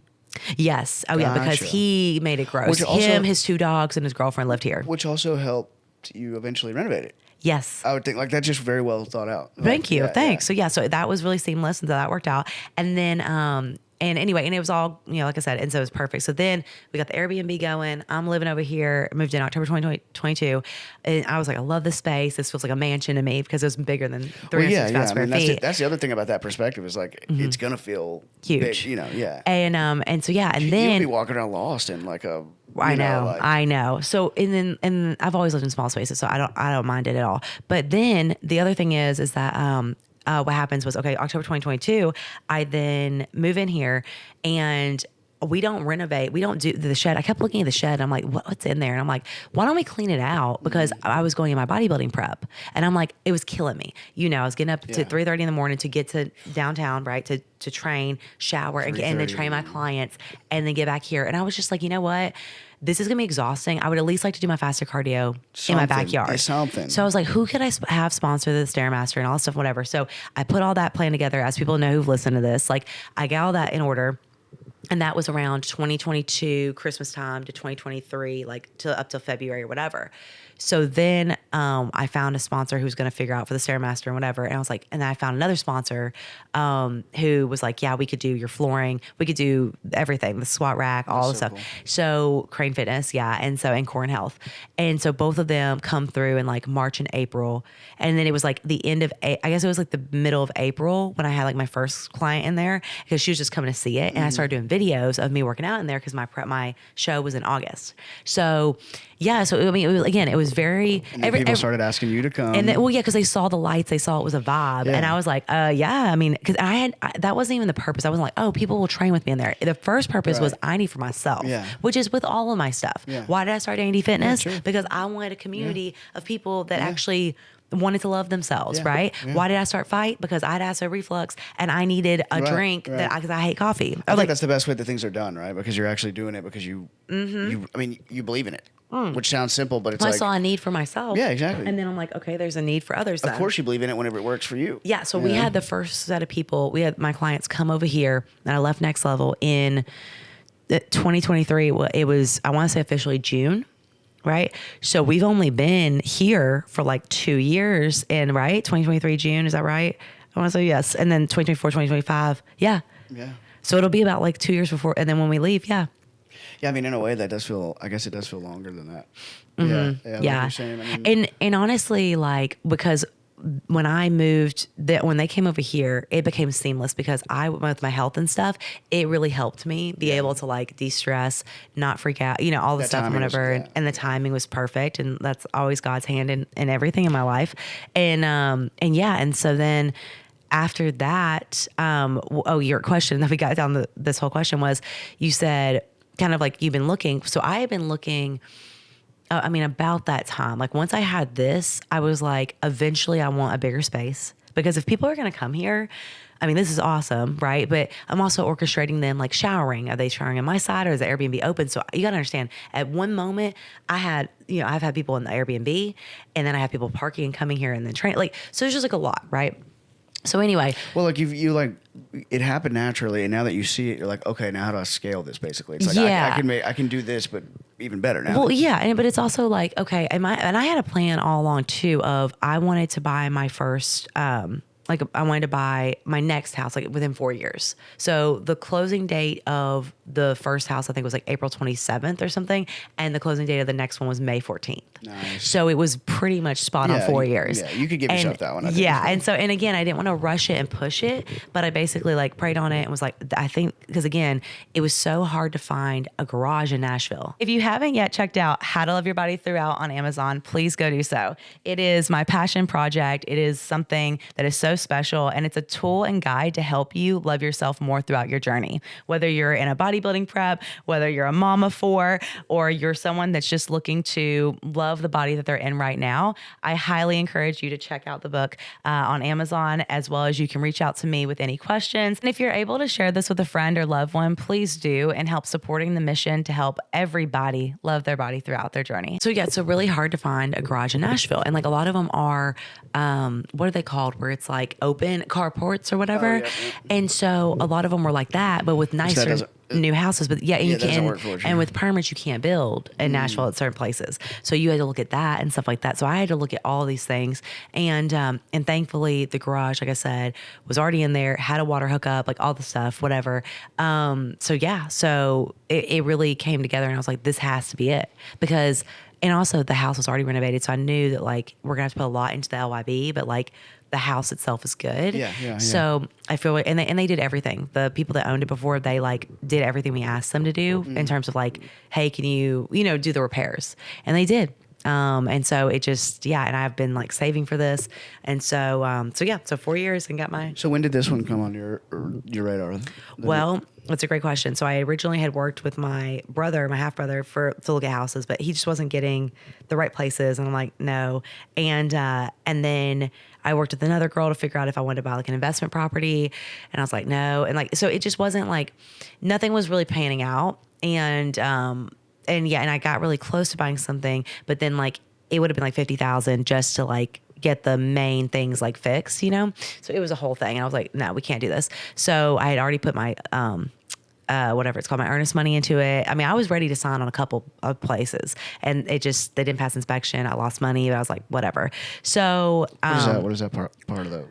Yes. Oh, yeah, because he made it gross. His 2 dogs, and his girlfriend lived here. Which also helped you eventually renovate it. Yes. I would think like that's just very well thought out. Thank you. Thanks. Yeah. So that was really seamless and so that worked out. And then And anyway, and it was all, like I said, and so it was perfect. So then we got the Airbnb going. I'm living over here. I moved in October 2022. And I was like, I love this space. This feels like a mansion to me because it was bigger than 365 square feet. That's the other thing about that perspective is like, it's going to feel huge. Big, yeah. And so, yeah. And then you'll be walking around lost in like a, I know. So, and I've always lived in small spaces, so I don't mind it at all. But then the other thing is that, what happens was, October 2022, I then move in here and we don't renovate. We don't do the shed. I kept looking at the shed. I'm like, what's in there? And I'm like, why don't we clean it out? Because I was going in my bodybuilding prep and I'm like, it was killing me. I was getting up to 3:30 in the morning to get to downtown, right? To train, shower and then train my clients and then get back here. And I was just like, you know what? This is going to be exhausting. I would at least like to do my faster cardio in my backyard. Something. So I was like, who could I have sponsor the Stairmaster and all that stuff, whatever. So I put all that plan together. As people know who've listened to this, like I got all that in order. And that was around 2022 Christmas time to 2023, like up till February or whatever. So then I found a sponsor who was going to figure out for the Stairmaster and whatever. And I was like, and then I found another sponsor who was like, yeah, we could do your flooring. We could do everything, the squat rack, all the stuff. Cool. So Crane Fitness, yeah. And Core and Health. And so both of them come through in like March and April. And then it was like the end of, I guess it was like the middle of April when I had like my first client in there because she was just coming to see it. And I started doing videos of me working out in there because my show was in August. So yeah, so I mean, it was very. People started asking you to come, and then, because they saw the lights, they saw it was a vibe, and I was like, yeah. I mean, because that wasn't even the purpose. I wasn't like, oh, people will train with me in there. The first purpose was I need for myself, which is with all of my stuff. Yeah. Why did I start Dandy Fitness? Because I wanted a community of people that actually wanted to love themselves, right? Yeah. Why did I start Fight? Because I had acid reflux and I needed a drink because I hate coffee. I think that's the best way that things are done, right? Because you're actually doing it because you believe in it. Which sounds simple, but it's I saw a need for myself. Yeah, exactly. And then I'm like, okay, there's a need for others. Of course you believe in it whenever it works for you. Yeah, so we had the first set of people. We had my clients come over here, and I left Next Level in 2023. Well, it was, I want to say officially June, right? So we've only been here for like 2 years in, right? 2023 June, is that right? I want to say yes. And then 2024, 2025, yeah. Yeah. So it'll be about like 2 years before, and then when we leave, yeah. Yeah, I mean, in a way, that does feel. I guess it does feel longer than that. Mm-hmm. Yeah. Like you're saying, I mean, and honestly, like because when I moved, when they came over here, it became seamless because with my health and stuff, it really helped me be able to like de-stress, not freak out, all the stuff and whatever. And the timing was perfect, and that's always God's hand in everything in my life. And so then. After that, your question that we got down this whole question was, you said kind of like you've been looking. So I had been looking, about that time. Like once I had this, I was like, eventually I want a bigger space because if people are going to come here, I mean, this is awesome, right? But I'm also orchestrating them like showering. Are they showering on my side or is the Airbnb open? So you got to understand at one moment I've had people in the Airbnb and then I have people parking and coming here and then train. Like, so there's just like a lot, right? So anyway, well, like you like it happened naturally, and now that you see it, you're like, okay, now how do I scale this? Basically, it's like I can do this, but even better now. Well, yeah, but it's also like, okay, and I had a plan all along too of I wanted to buy my first. I wanted to buy my next house like within 4 years. So the closing date of the first house I think was like April 27th or something, and the closing date of the next one was May 14th. Nice. So it was pretty much spot on 4 years. Yeah, you could give yourself that one. And again, I didn't want to rush it and push it, but I basically like prayed on it and was like, I think because again, it was so hard to find a garage in Nashville. If you haven't yet checked out How to Love Your Body Throughout on Amazon, please go do so. It is my passion project. It is something that is so special, and it's a tool and guide to help you love yourself more throughout your journey. Whether you're in a bodybuilding prep, whether you're a mom of 4, or you're someone that's just looking to love the body that they're in right now, I highly encourage you to check out the book on Amazon, as well as you can reach out to me with any questions. And if you're able to share this with a friend or loved one, please do, and help supporting the mission to help everybody love their body throughout their journey. So yeah, it's really hard to find a garage in Nashville, and like a lot of them are, what are they called? Where it's like open carports or whatever. And so a lot of them were like that, but with nicer. new houses, but and you that doesn't can, work for you. and with permits you can't build in Nashville at certain places. So you had to look at that and stuff like that. So I had to look at all these things, and thankfully the garage, like I said, was already in there, had a water hookup, like all the stuff, whatever. So it really came together, and I was like, this has to be it, because. And also the house was already renovated. So I knew that like, we're gonna have to put a lot into the LYB, but like the house itself is good. Yeah. So I feel like, and they did everything. The people that owned it before, they like did everything we asked them to do in terms of like, hey, can you do the repairs? And they did. And so it just, and I've been like saving for this. And so 4 years and got my. So when did this one come on your radar? Well, that's a great question. So I originally had worked with my brother, my half brother, to look at houses, but he just wasn't getting the right places. And I'm like, no. And then I worked with another girl to figure out if I wanted to buy like an investment property. And I was like, no. And like, so it just wasn't like, nothing was really panning out. And I got really close to buying something, but then like, it would have been like 50,000 just to like get the main things like fixed, So it was a whole thing. And I was like, no, we can't do this. So I had already put my, whatever it's called, my earnest money into it. I mean, I was ready to sign on a couple of places, and they didn't pass inspection. I lost money, but I was like, whatever. So, what is that part of that?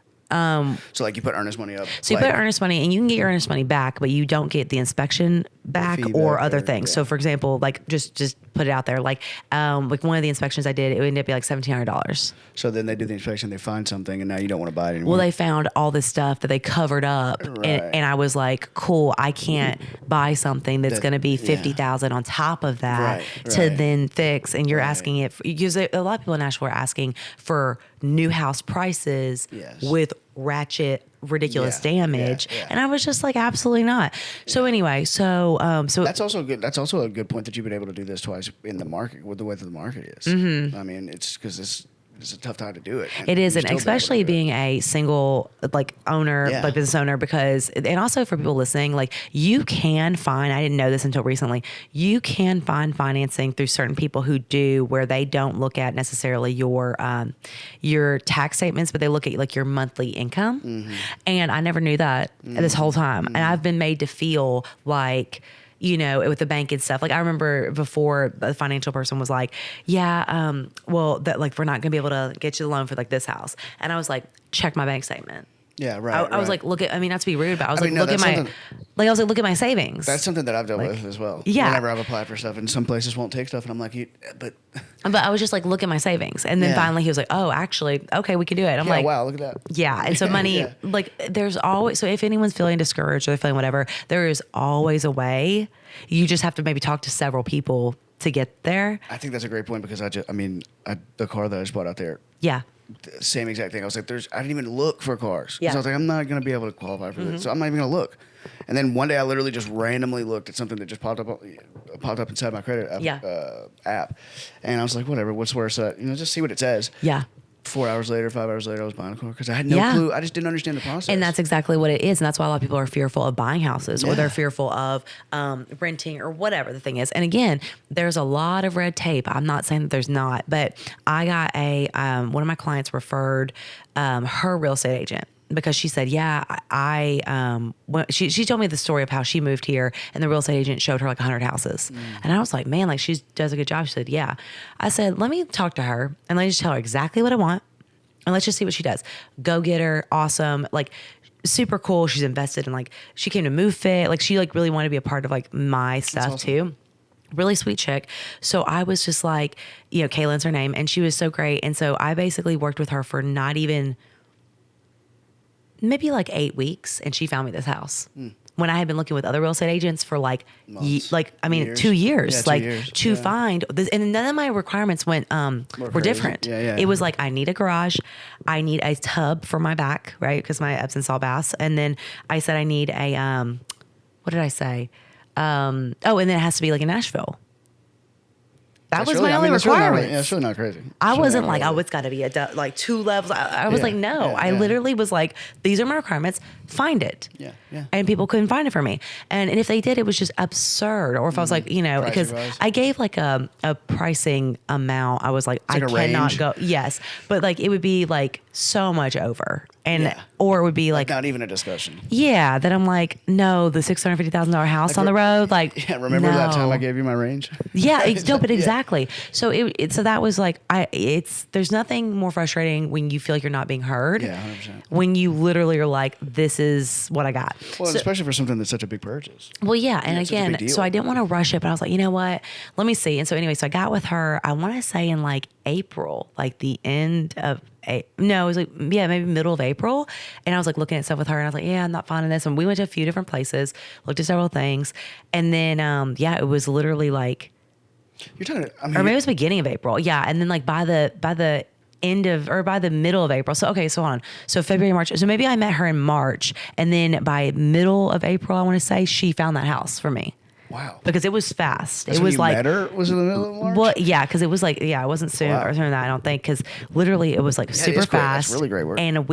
So like you put earnest money up. So you put earnest money, and you can get your earnest money back, but you don't get the inspection back or other things. So for example, like just put it out there, like one of the inspections I did, it ended up being like $1,700. So then they do the inspection, they find something, and now you don't want to buy it anymore. Well, they found all this stuff that they covered up, and I was like, cool, I can't buy something that's going to be 50,000 on top of that to then fix. And you're asking it because a lot of people in Nashville are asking for new house prices with ratchet ridiculous damage. And I was just like, absolutely not. So anyway, so that's also good. That's also a good point that you've been able to do this twice in the market with the way that the market is. I mean, it's because it's a tough time to do it. It is, and especially being a single like owner, like business owner, because, and also for people listening, like you can find, I didn't know this until recently, you can find financing through certain people who do, where they don't look at necessarily your tax statements, but they look at like your monthly income. And I never knew that this whole time. And I've been made to feel like, with the bank and stuff. Like I remember before, the financial person was like, well, that like, we're not gonna be able to get you the loan for like this house. And I was like, check my bank statement. Yeah, right. I was like, look at, I mean, not to be rude, but I was look at my savings. That's something that I've dealt with as well. Yeah. Whenever I've applied for stuff, and some places won't take stuff, and I'm like, but I was just like, look at my savings. And then finally he was like, oh, actually, okay, we can do it. I'm like, wow, look at that. Yeah. And so money, like there's always, so if anyone's feeling discouraged or they're feeling whatever, there is always a way. You just have to maybe talk to several people to get there. I think that's a great point, because the car that I just bought out there. Yeah. Same exact thing. I was like, I didn't even look for cars. Yeah. So I was like, I'm not going to be able to qualify for this. So I'm not even going to look. And then one day I literally just randomly looked at something that just popped up inside my credit app. And I was like, whatever, what's worse? Just see what it says. Yeah. 4 hours later, 5 hours later, I was buying a car because I had no clue. I just didn't understand the process. And that's exactly what it is. And that's why a lot of people are fearful of buying houses or they're fearful of renting or whatever the thing is. And again, there's a lot of red tape. I'm not saying that there's not, but I got one of my clients referred her real estate agent, because she said, she told me the story of how she moved here and the real estate agent showed her like 100 houses. And I was like, man, like she does a good job. She said, yeah. I said, let me talk to her and let me just tell her exactly what I want. And let's just see what she does. Go get her. Awesome. Like super cool. She's invested in like, she came to Move Fit. Like she like really wanted to be a part of like my stuff too. Really sweet chick. So I was just like, Kaylin's her name, and she was so great. And so I basically worked with her for not even maybe like 8 weeks, and she found me this house when I had been looking with other real estate agents for like, years. 2 years, to find this. And none of my requirements were different. It was like, I need a garage. I need a tub for my back, right? Because my Epsom salt baths. And then I said, I need a, what did I say? And then it has to be like in Nashville. That was my only requirement. It's really not crazy. I wasn't like, it's got to be like 2 levels. I was like, no. I literally was like, these are my requirements. Find it. Yeah. And people couldn't find it for me. And if they did, it was just absurd. Or if I was like, because I gave like a pricing amount. I was like, I cannot go. Yes. But like, it would be like so much over. And or it would be like not even a discussion. Yeah, that I'm like, no, the $650,000 house on the road, like remember that time I gave you my range? Yeah, no, but exactly. So so that was like there's nothing more frustrating when you feel like you're not being heard. Yeah, 100%. When you literally are like, this is what I got. Well, so, especially for something that's such a big purchase. Well, yeah, and again, so I didn't want to rush it, but I was like, you know what? Let me see. And so anyway, so I got with her, I want to say in like April, like the end of no, it was like, maybe middle of April. And I was like looking at stuff with her and I was like, I'm not finding this. And we went to a few different places, looked at several things. And then, it was literally like, you're talking, or maybe it was beginning of April. Yeah. And then like by the end of, or by the middle of April. So, okay, so hold on. So February, March. So maybe I met her in March. And then by middle of April, I want to say she found that house for me. Wow. Because it was fast. That's it was when you met her? Was it in the middle of March? Well, yeah, because it was like, it wasn't soon or sooner than that, I don't think. Because literally it was like super fast. That's really great work. And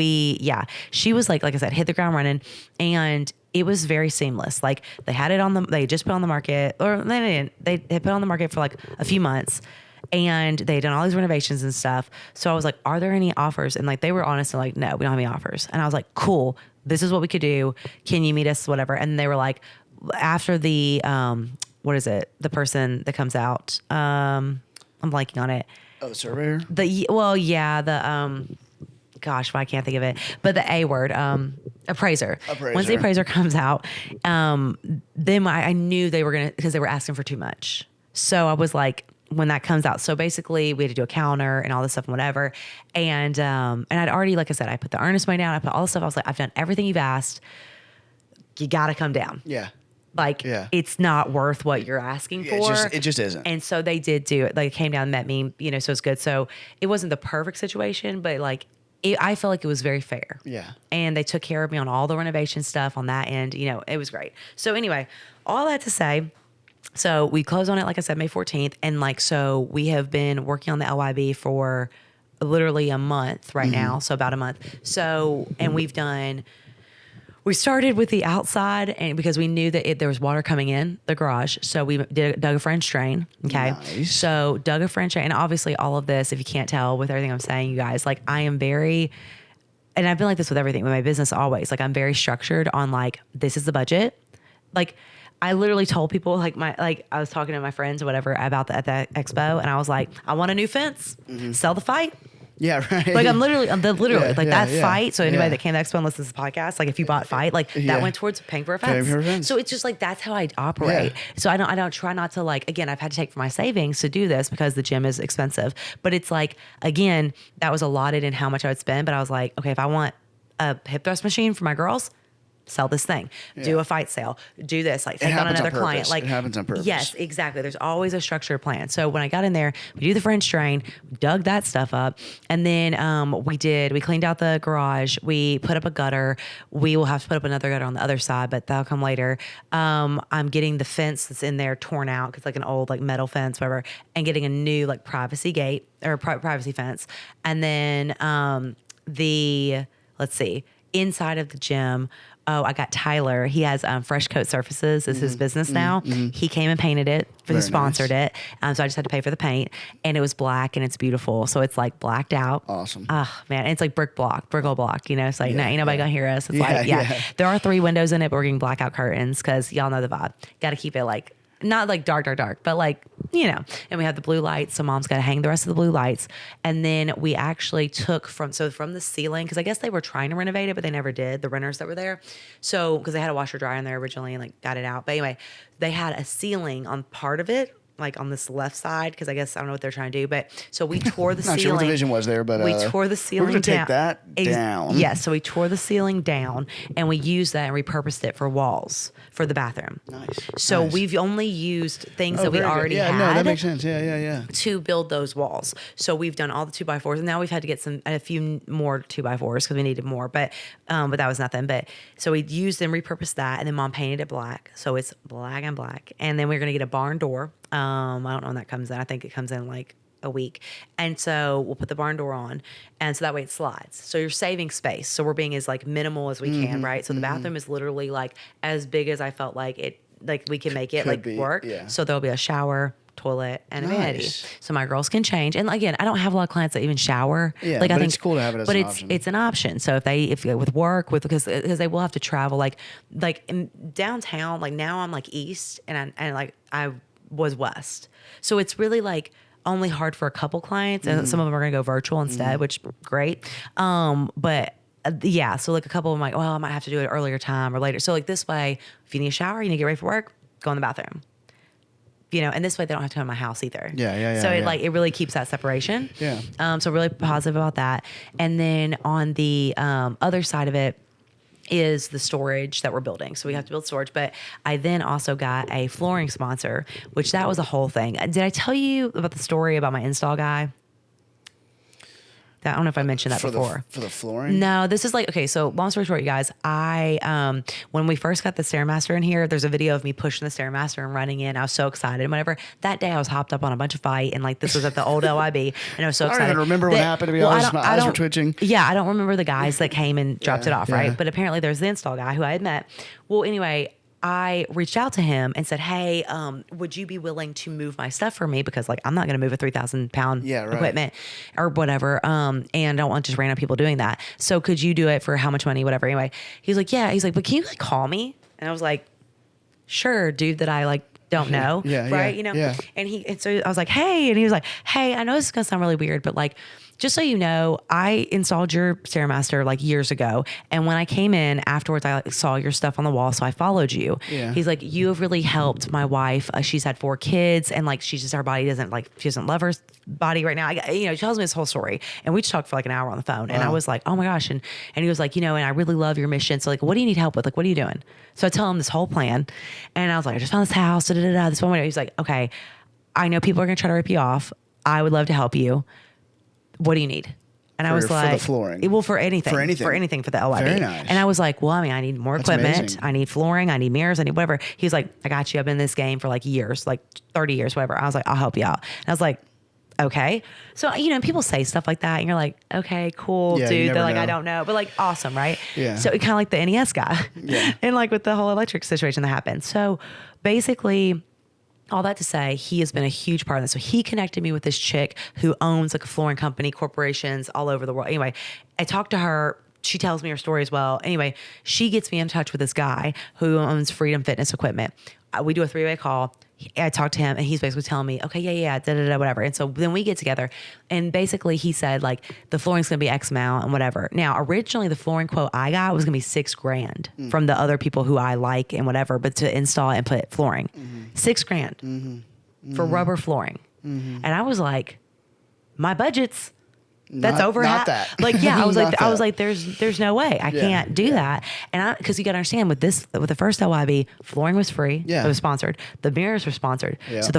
she was like I said, hit the ground running. And it was very seamless. Like they had it they just put it on the market, or they didn't. They had put it on the market for like a few months. And they had done all these renovations and stuff. So I was like, are there any offers? And like, they were honest and like, no, we don't have any offers. And I was like, cool, this is what we could do. Can you meet us? Whatever. And they were like, after the, what is it? The person that comes out, I'm blanking on it. Oh, the surveyor? Gosh, why can't I think of it? But the A word, appraiser. Once the appraiser comes out, then I knew they were because they were asking for too much. So I was like, when that comes out. So basically we had to do a counter and all this stuff and whatever. And I'd already, like I said, I put the earnest money down. I put all this stuff. I was like, I've done everything you've asked. You got to come down. Yeah. Like, it's not worth what you're asking for. It just isn't. And so they did do it. They came down and met me, so it's good. So it wasn't the perfect situation, but like, I felt like it was very fair. Yeah. And they took care of me on all the renovation stuff on that end. It was great. So anyway, all that to say, so we closed on it, like I said, May 14th. And like, so we have been working on the LYB for literally a month right now. So about a month. So, and we started with the outside, and because we knew that there was water coming in the garage. So we dug a French drain. Okay. Nice. So dug a French drain. And obviously all of this, if you can't tell with everything I'm saying, you guys, like I am very, and I've been like this with everything, with my business always, like I'm very structured on like, this is the budget. Like I literally told people I was talking to my friends or whatever about at the expo, and I was like, I want a new fence, sell the fight. Yeah, right. Like I'm literally fight. So anybody that came to the expo and listens to this podcast, like if you bought fight, like that went towards paying for a fence. So it's just like, that's how I operate. Yeah. So I don't try not to like, again, I've had to take from my savings to do this because the gym is expensive, but it's like, again, that was allotted in how much I would spend. But I was like, okay, if I want a hip thrust machine for my girls, sell this thing, do a fight sale, do this, like take on another client. Like it happens on purpose. Yes, exactly. There's always a structured plan. So when I got in there, we do the French drain, dug that stuff up. And then we cleaned out the garage. We put up a gutter. We will have to put up another gutter on the other side, but that'll come later. I'm getting the fence that's in there torn out. Cause like an old like metal fence, whatever, and getting a new like privacy gate or privacy fence. And then inside of the gym, I got Tyler. He has Fresh Coat Surfaces is his business now. He came and painted it. He sponsored it. So I just had to pay for the paint. And it was black and it's beautiful. So it's like blacked out. Awesome. Oh, man. It's like brickle block. It's like, no, ain't nobody going to hear us. It's There are 3 windows in it, but we're getting blackout curtains because y'all know the vibe. Got to keep it like, not like dark, but like, and we have the blue lights. So mom's got to hang the rest of the blue lights. And then we actually took from the ceiling, because I guess they were trying to renovate it, but they never did, the renters that were there. So, because they had a washer dryer in there originally and like got it out. But anyway, they had a ceiling on part of it, like on this left side, because I guess I don't know what they're trying to do, but so we tore the Not ceiling. sure what the vision was there, but we tore the ceiling we're gonna down. take that down. Yes, so we tore the ceiling down and we used that and repurposed it for walls for the bathroom. Nice. So we've only used things that we already had. No, that makes sense. Yeah. To build those walls. So we've done all the 2x4s, and now we've had to get a few more 2x4s because we needed more, but that was nothing. But so we used and repurposed that, and then mom painted it black, so it's black and black. And then we're gonna get a barn door. I don't know when that comes in. I think it comes in like a week. And so we'll put the barn door on, and so that way it slides. So you're saving space. So we're being as like minimal as we can, right? So the bathroom is literally like as big as I felt like it, like we can make it like work. Yeah. So there'll be a shower, toilet, and a Nice. vanity. So my girls can change. And again, I don't have a lot of clients that even shower. Yeah, like I but think it's cool to have it as an option. It's an option. So if with work, because they will have to travel, like in downtown, like now I'm like east and I was west. So it's really like only hard for a couple clients, and some of them are going to go virtual instead, which great. But yeah, so like a couple of them, like, well, I might have to do it earlier time or later. So like this way, if you need a shower, you need to get ready for work, go in the bathroom. And this way they don't have to come to my house either. Yeah. So it really keeps that separation. Yeah. So really positive about that. And then on the other side of it is the storage that we're building. So we have to build storage, but I then also got a flooring sponsor, which that was a whole thing. Did I tell you about the story about my install guy? I don't know if I mentioned that before. For the flooring? No, this is like, okay, so long story short, you guys, when we first got the Stairmaster in here, there's a video of me pushing the Stairmaster and running in. I was so excited. And whatever. That day I was hopped up on a bunch of fight, and like this was at the old LYB, and I was so excited. I don't even remember what happened, to be honest. My eyes were twitching. Yeah, I don't remember the guys that came and dropped it off, yeah. right? But apparently there's the install guy who I had met. Well, anyway, I reached out to him and said, hey, would you be willing to move my stuff for me? Because like, I'm not going to move a 3,000 pound equipment or whatever. And I don't want just random people doing that. So could you do it for how much money, whatever. Anyway, he's like, yeah. He's like, but can you like call me? And I was like, sure, dude, that I like don't know. Right. Yeah. And so I was like, hey, and he was like, hey, I know this is going to sound really weird, but like, just so you know, I installed your Stairmaster like years ago. And when I came in afterwards, I like, saw your stuff on the wall. So I followed you. Yeah. He's like, you have really helped my wife. She's had 4 kids, and like, her body she doesn't love her body right now. He tells me this whole story, and we just talked for like an hour on the phone. Wow. And I was like, oh my gosh. And he was like, and I really love your mission. So like, what do you need help with? Like, what are you doing? So I tell him this whole plan, and I was like, I just found this house, this one. He's like, okay, I know people are going to try to rip you off. I would love to help you. What do you need? And I was like, for the flooring. Well, for anything. For the LYB. Very nice. And I was like, well, I need more equipment. Amazing. I need flooring. I need mirrors. I need whatever. He's like, I got you. I've been in this game for like years, like 30 years, whatever. I was like, I'll help you out. And I was like, okay. So, people say stuff like that and you're like, okay, cool, dude. They're like, I don't know, but like awesome. Right. Yeah. So it kind of like the NES guy and like with the whole electric situation that happened. So basically, all that to say, he has been a huge part of this. So he connected me with this chick who owns like a flooring company, corporations all over the world. Anyway, I talked to her. She tells me her story as well. Anyway, she gets me in touch with this guy who owns Freedom Fitness Equipment. We do a 3-way call. I talked to him, and he's basically telling me, okay, yeah, whatever. And so then we get together, and basically he said like the flooring's gonna be X amount and whatever. Now originally the flooring quote I got was gonna be $6,000 from the other people who I like and whatever, but to install and put flooring, $6,000 for rubber flooring, and I was like, my budget's. That's over half. Like, yeah, I was like, there's no way I can't do that. And because you got to understand with the first LYB, flooring was free. Yeah. It was sponsored. The mirrors were sponsored. Yeah. So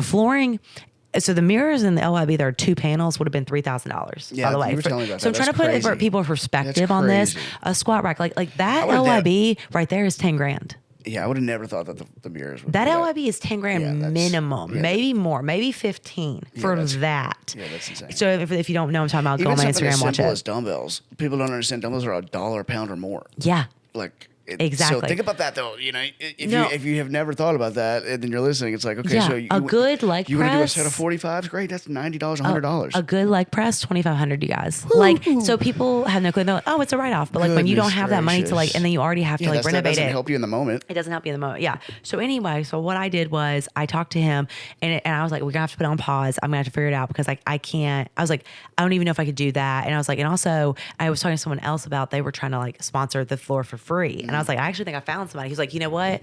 the mirrors in the LYB, there are 2 panels, would have been $3,000. Yeah, by the way. you were telling me about So that. I'm trying to put it for people in perspective on this. A squat rack, like that LYB right there is $10,000. Yeah, I would have never thought that the mirrors would that be LYB is $10,000 minimum, maybe more, maybe 15 for that. Yeah, that's insane. So if you don't know, I'm talking about, go Even on my something Instagram, as watch simple it. as dumbbells. People don't understand dumbbells are $1 a pound or more. Yeah. Like. Exactly. So think about that though. If you have never thought about that, and then you're listening, it's like, okay, so a good leg you press. want to do a set of 45s? Great, that's $90, $100. A good leg press, $2,500, you guys. Like, so people have no clue. They're like, oh, it's a write off. But like when you don't have that money to like, and then you already have to like renovate that doesn't it. help you in the moment. It doesn't help you in the moment. Yeah. So anyway, so what I did was I talked to him, and I was like, we're gonna have to put it on pause. I'm gonna have to figure it out because like I can't. I was like, I don't even know if I could do that. And I was like, and also I was talking to someone else about they were trying to like sponsor the floor for free, and I was like, I actually think I found somebody. He's like, you know what?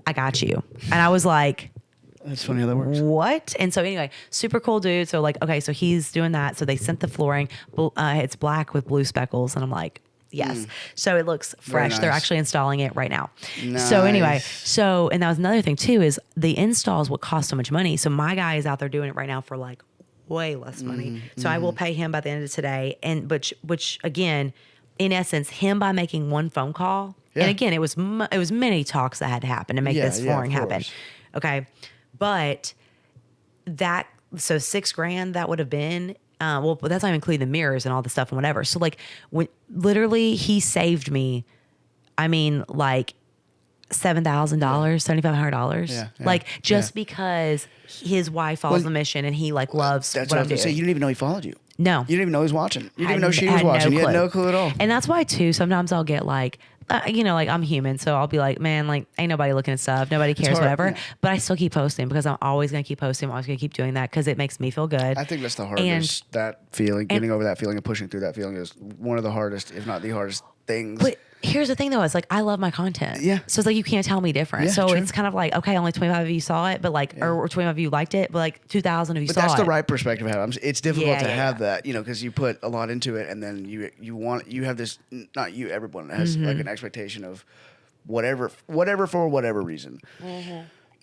I got you. And I was like, that's funny how that works. What? And so anyway, super cool dude. So like, okay, so he's doing that. So they sent the flooring. It's black with blue speckles. And I'm like, yes. So it looks fresh. Nice. They're actually installing it right now. Nice. So anyway, and that was another thing too, is the installs what cost so much money. So my guy is out there doing it right now for like way less money. So I will pay him by the end of today. And which again, in essence, him by making one phone call. Yeah. And again, it was many talks that had to happen to make this flooring happen. Okay. But so $6,000 that would have been, well, that's not even including the mirrors and all the stuff and whatever. So like when literally he saved me, I mean, like $7,000, $7,500. Yeah, Like just because his wife follows the mission and he like loves That's what what I I'm was gonna doing. say. You didn't even know he followed you. No. You didn't even know he was watching. You didn't even Had- know she was had watching. no You had clue. no clue at all. And that's why too, sometimes I'll get like, you know, like I'm human. So I'll be like, man, like ain't nobody looking at stuff. Nobody cares, hard, whatever. yeah. But I still keep posting because I'm always going to keep posting. I'm always going to keep doing that because it makes me feel good. I think that's the hardest, that feeling, getting over that feeling and pushing through that feeling is one of the hardest, if not the hardest things. But here's the thing though, it's like I love my content. Yeah. So it's like you can't tell me different. Yeah, so true. it's kind of like, okay, only 25 of you saw it, but like or 25 of you liked it, but like 2,000 of you But saw it. that's the right perspective to have. It's difficult to have yeah. that, you know, because you put a lot into it, and then you have this, not you, everyone has like an expectation of whatever for whatever reason.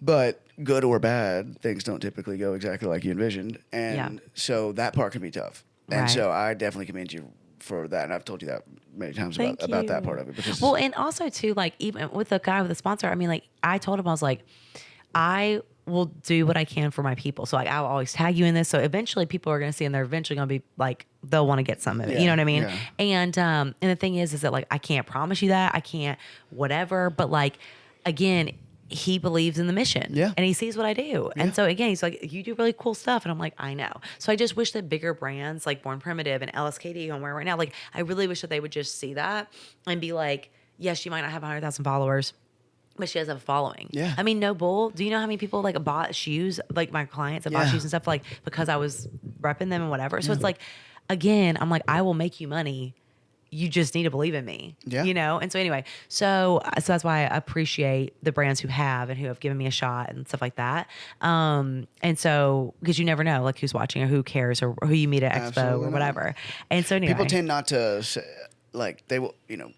But good or bad, things don't typically go exactly like you envisioned, and so that part can be tough. And Right. so I definitely commend you for that, and I've told you that many times Thank about that you. part of it. Because Well, and also too, like even with the guy with the sponsor, I mean, like I told him, I was like, I will do what I can for my people. So like I'll always tag you in this. So eventually people are gonna see and they're eventually gonna be like, they'll want to get some of it. You know what I mean? Yeah. And the thing is that like I can't promise you that. I can't whatever. But like again, he believes in the mission. Yeah. And he sees what I do. And so again, he's like, you do really cool stuff. And I'm like, I know. So I just wish that bigger brands like Born Primitive and LSKD on where we're right now, like I really wish that they would just see that and be like, yes, she might not have 100,000 followers, but she does have a following. Yeah. I mean, no bull. Do you know how many people like bought shoes, like my clients that bought Yeah. shoes and stuff, like because I was repping them and whatever. So it's like, again, I'm like, I will make you money. You just need to believe in me, Yeah. you know? And so anyway, so that's why I appreciate the brands who have and who have given me a shot and stuff like that. And so, because you never know like who's watching or who cares or who you meet at Expo Absolutely or not. whatever. And so anyway. people tend not to say, like they will, you know.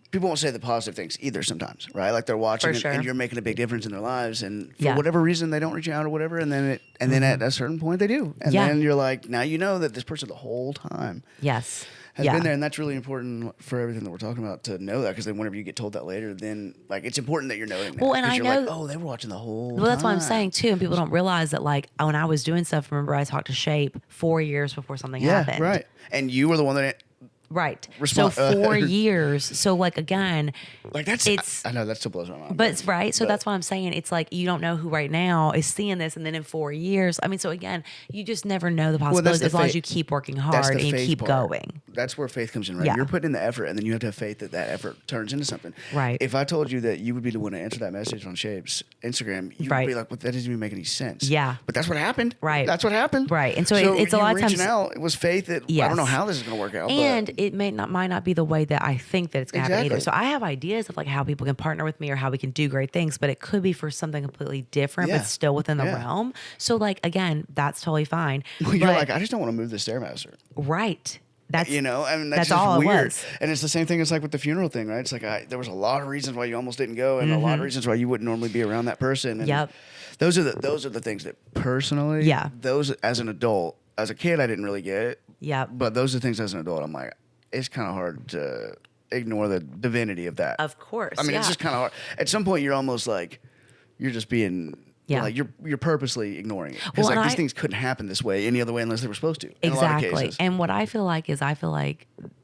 People won't say the positive things either sometimes, right? Like they're watching For sure. and you're making a big difference in their lives, and for Yeah. whatever reason they don't reach out or whatever, and then at a certain point they do, and Yeah. then you're like, now you know that this person the whole time Yes. has Yeah. been there, and that's really important for everything that we're talking about to know that, because then whenever you get told that later, then like it's important that you're noting that. Well, and 'cause I you're know- like, oh, they were watching the whole. Well, that's what I'm time. saying too. And people don't realize that like when I was doing stuff, remember I talked to Shape 4 years before something Yeah, happened. right. And you were the one that Right. Respond- so 4 years. So like again, like that's. It's- I know that still blows my mind. but it's right. So but- that's why I'm saying it's like you don't know who right now is seeing this, and then in 4 years, I mean, so again, you just never know the possibilities the as long as faith- you keep working That's hard the and you faith keep part. going. That's where faith comes in, right? Yeah. You're putting in the effort, and then you have to have faith that that effort turns into something. Right. If I told you that you would be the one to answer that message on Shape's Instagram, you'd Right. be like, "Well, that doesn't even make any sense." Yeah. But that's what happened. Right. That's what happened. Right. And so it's a you lot of reaching times- out. It was faith that I Yes. don't know how this is going to work out. And but it might not be the way that I think that it's going to happen either. Exactly. So I have ideas of like how people can partner with me or how we can do great things, but it could be for something completely different, Yeah. but still within the Yeah. realm. So like again, that's totally fine. you're But- like, I just don't want to move the Stairmaster. right. That's You know, I mean, that's that's just all it weird. was. And it's the same thing as like with the funeral thing, right? It's like there was a lot of reasons why you almost didn't go, and a lot of reasons why you wouldn't normally be around that person. And Yep. Those are the things that personally, Yeah. Those as an adult, as a kid, I didn't really get it. Yep. But those are things as an adult, I'm like, it's kind of hard to ignore the divinity of that. Of course. I mean, yeah. it's just kind of hard. At some point, you're almost like, you're just being. Yeah. Like you're purposely ignoring it, because Well, like and these things couldn't happen this way any other way unless they were supposed to. In a lot of Exactly. cases. And what I feel like is a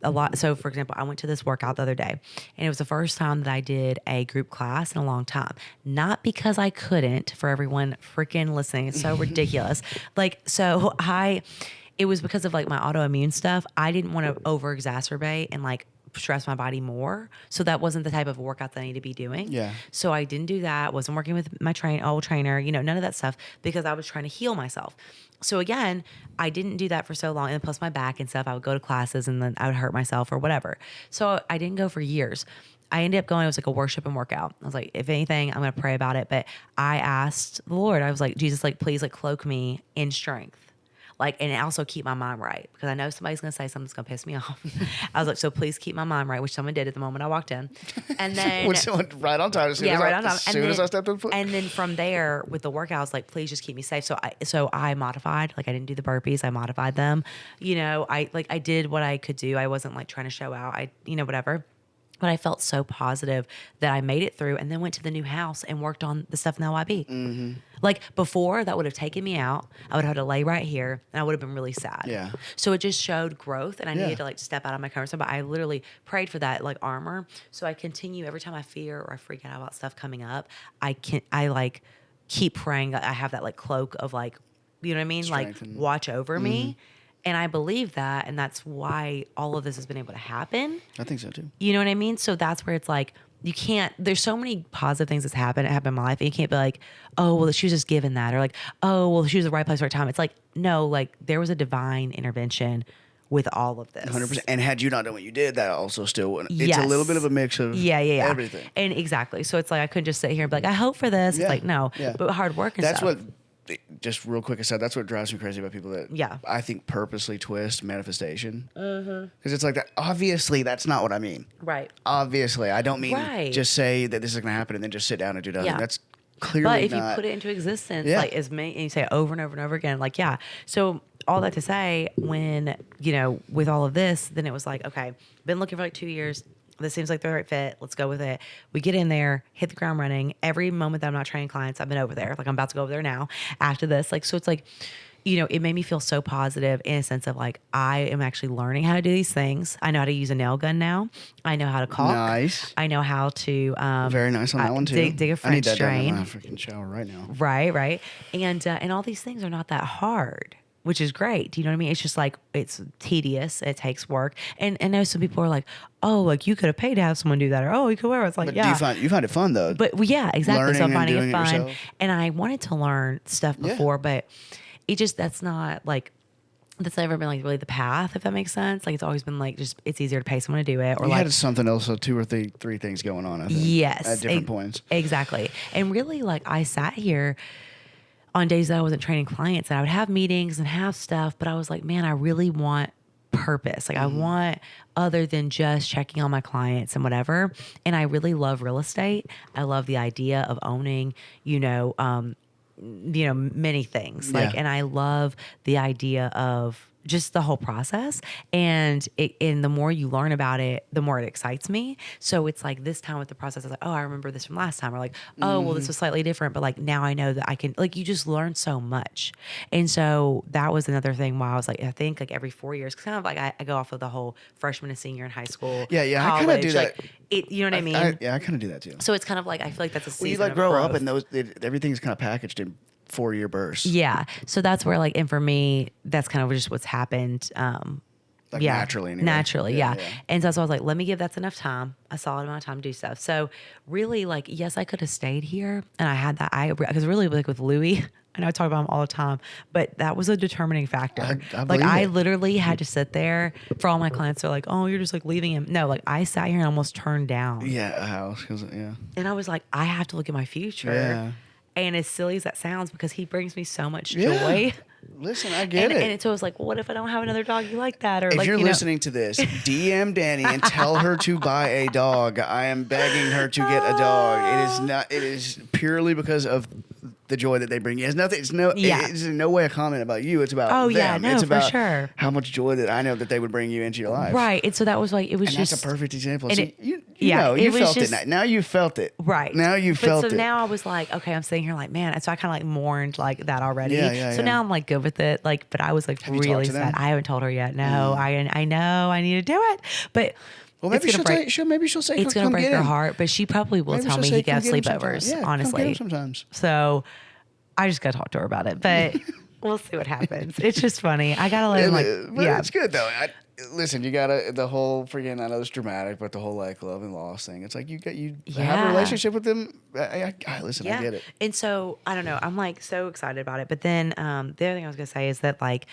lot. So, for example, I went to this workout the other day, and it was the first time that I did a group class in a long time. Not because I couldn't, for everyone freaking listening. It's so ridiculous. It was because of like my autoimmune stuff. I didn't want to over exacerbate and like stress my body more. So that wasn't the type of workout that I need to be doing. Yeah. So I didn't do that. Wasn't working with my old trainer, none of that stuff, because I was trying to heal myself. So again, I didn't do that for so long. And plus my back and stuff, I would go to classes and then I would hurt myself or whatever. So I didn't go for years. I ended up going, it was like a worship and workout. I was like, if anything, I'm going to pray about it. But I asked the Lord, I was like, Jesus, like, please like cloak me in strength. Like, and also keep my mind right, because I know somebody's going to say something that's going to piss me off. I was like, so please keep my mind right, which someone did at the moment I walked in. And then right on time. As soon as I stepped in foot. And then from there with the workout, I was like, please just keep me safe. So I modified, like I didn't do the burpees. I modified them. I did what I could do. I wasn't like trying to show out. Whatever. But I felt so positive that I made it through and then went to the new house and worked on the stuff in the LYB. Mm-hmm. Like before, that would have taken me out. I would have had to lay right here and I would have been really sad. Yeah. So it just showed growth and I needed to like step out of my comfort zone. But I literally prayed for that like armor. So I continue every time I fear or I freak out about stuff coming up, I like keep praying that I have that like cloak of like, you know what I mean? Strength like watch over me. And I believe that, and that's why all of this has been able to happen. I think so too. You know what I mean? So that's where it's like, you can't, there's so many positive things that's happened in my life, and you can't be like, oh, well, she was just given that, or like, oh, well, she was the right place, right time. It's like, no, like there was a divine intervention with all of this. 100%. And had you not done what you did, that also still wouldn't. It's a little bit of a mix of everything. And exactly. So it's like, I couldn't just sit here and be like, I hope for this. It's like, no, but hard work and that's stuff. what, just real quick aside, that's what drives me crazy about people that I think purposely twist manifestation. Because it's like that. Obviously, that's not what I mean. Right. Obviously, I don't mean just say that this is going to happen and then just sit down and do nothing. Yeah. That's clearly But if not. you put it into existence, like as many, and you say it over and over and over again, like, So all that to say, when, with all of this, then it was like, okay, been looking for like 2 years. This seems like the right fit. Let's go with it. We get in there, hit the ground running. Every moment that I'm not training clients, I've been over there. Like I'm about to go over there now after this. Like, so it's like, it made me feel so positive in a sense of like, I am actually learning how to do these things. I know how to use a nail gun now. I know how to caulk. Nice. I know how to, very nice on that one too. Dig a French I need that drain. down in my freaking shower right now. Right. And all these things are not that hard, which is great. Do you know what I mean? It's just like, it's tedious. It takes work. And I know some people are like, oh, like you could have paid to have someone do that. Or, oh, you could wear it. It's like, but you find it fun though. But exactly. Learning so I'm finding and it doing fun. yourself. And I wanted to learn stuff before, but it just, that's never been like really the path, if that makes sense. Like it's always been like, just, it's easier to pay someone to do it. Or you had something else, so 2 or 3 things going on, I think. Yes. At different points. Exactly. And really like I sat here on days that I wasn't training clients and I would have meetings and have stuff, but I was like, man, I really want purpose. Like I want other than just checking on my clients and whatever. And I really love real estate. I love the idea of owning, many things. Like, and I love the idea of just the whole process. And the more you learn about it, the more it excites me. So it's like this time with the process, I was like, oh, I remember this from last time. Or like, oh, well, this was slightly different. But like now I know that I can, like, you just learn so much. And so that was another thing why I was like, I think like every 4 years, cause kind of like I go off of the whole freshman and senior in high school. Yeah. College, I kind of do that. Like, you know what I mean? I kind of do that too. So it's kind of like, I feel like that's a season you like of grow growth. up and everything's kind of packaged in 4-year bursts. Yeah. So that's where like, and for me, that's kind of just what's happened. Naturally. Anyway. Naturally. Yeah. And so I was like, let me give that enough time, a solid amount of time to do stuff. So really like, yes, I could have stayed here and I had that, because really like with Louis, I know I talk about him all the time, but that was a determining factor. I literally had to sit there for all my clients. They're like, oh, you're just like leaving him. No, like I sat here and almost turned down. Yeah. A house. And I was like, I have to look at my future. Yeah. And as silly as that sounds, because he brings me so much joy. Listen, I get it. And so I was like, well, what if I don't have another doggy like that? Or if like, you're listening to this, DM Dani and tell her to buy a dog. I am begging her to get a dog. It is purely because of the joy that they bring you. It's nothing. It's in no way a comment about you. It's about them. Yeah, no, it's about for sure. how much joy that I know that they would bring you into your life. Right. And so that was like, it was and that's a perfect example. And See, you felt just, it. Now you felt it. Right. Now you felt it. So now I was like, okay, I'm sitting here like, man. And so I kind of like mourned like that already. Yeah. Now I'm like good with it. Like, but I was like really sad. I haven't told her yet. No, I know I need to do it. But well, maybe she'll say it's going to break her heart, but she probably will tell me he can have sleepovers, honestly. Sometimes. So I just got to talk to her about it, but we'll see what happens. It's just funny. I got to let him it's good though. Listen, you gotta, the whole freaking, I know it's dramatic, but the whole like love and loss thing, it's like you have a relationship with them. I get it. And so I don't know, I'm like so excited about it. But then the other thing I was gonna say is that like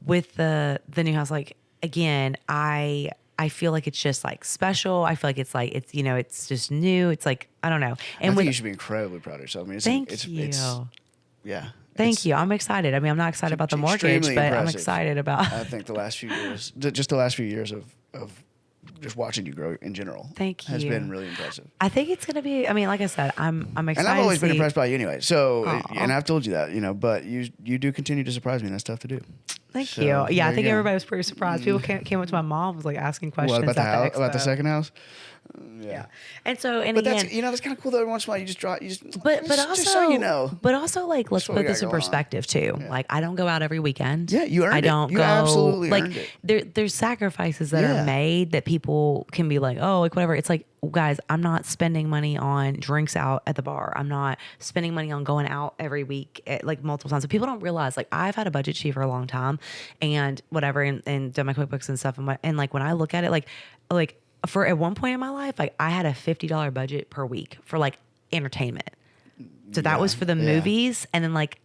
with the new house, like again, I feel like it's just like special. I feel like it's like, it's just new. It's like, I don't know. And I think you should be incredibly proud of yourself. I mean, thank you. Thank you. I'm excited. I mean, I'm not excited about the mortgage, but impressive. I'm excited about. I think the last few years of just watching you grow in general. Thank you. Has been really impressive. I think it's gonna be. I mean, like I said, I'm excited. And I've always been impressed by you anyway. So, and I've told you that, but you do continue to surprise me, and that's tough to do. Thank So, you. Yeah, I there think you go. everybody was pretty surprised. People came up to my mom, was like asking questions What about the at house? the About the expo. second house? Yeah. And so, and But again, that's that's kind of cool. That every once in a while you just draw. You just but just, also, just so you know. but also, like, let's what we put got this in going on. perspective too. Yeah. Like, I don't go out every weekend. Yeah, you earned I it. don't You go. absolutely like, earned it. there's sacrifices that are Yeah. made that people can be like, oh, like whatever. It's like, guys, I'm not spending money on drinks out at the bar. I'm not spending money on going out every week like multiple times. So people don't realize, like, I've had a budget sheet for a long time, and whatever, and done my QuickBooks and stuff. And like when I look at it, like. For at one point in my life, like I had a $50 budget per week for like entertainment. So that was for the movies, and then like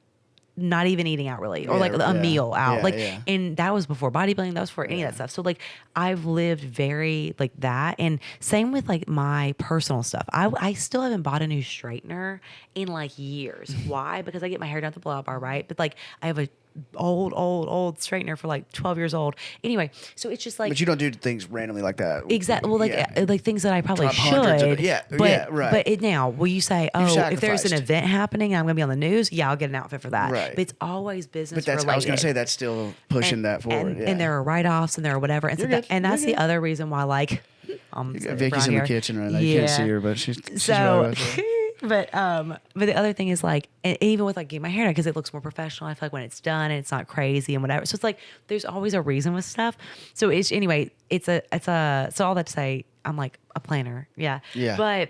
not even eating out really, or like a meal out. And that was before bodybuilding. That was for any of that stuff. So like I've lived very like that. And same with like my personal stuff. I still haven't bought a new straightener in like years. Why? Because I get my hair done at the blowout bar, right? But like I have a old straightener for like 12 years old. Anyway, so it's just like. But you don't do things randomly like that. Exactly. Well, like things that I probably Drop hundreds should. of- But, right. But now, will you say, oh, if there's an sacrificed. event happening, I'm going to be on the news. Yeah, I'll get an outfit for that. Right. But it's always business But related. I was going to say that's still pushing that forward. And there are write-offs and there are whatever. And, You're so good. and that's You're the good. other reason why, like, Vicky's in the kitchen right now. You can't see her, but she's right so. about there. But the other thing is like, and even with like getting my hair done, because it looks more professional. I feel like when it's done and it's not crazy and whatever. So it's like there's always a reason with stuff. So it's anyway. So all that to say, I'm like a planner. Yeah. Yeah.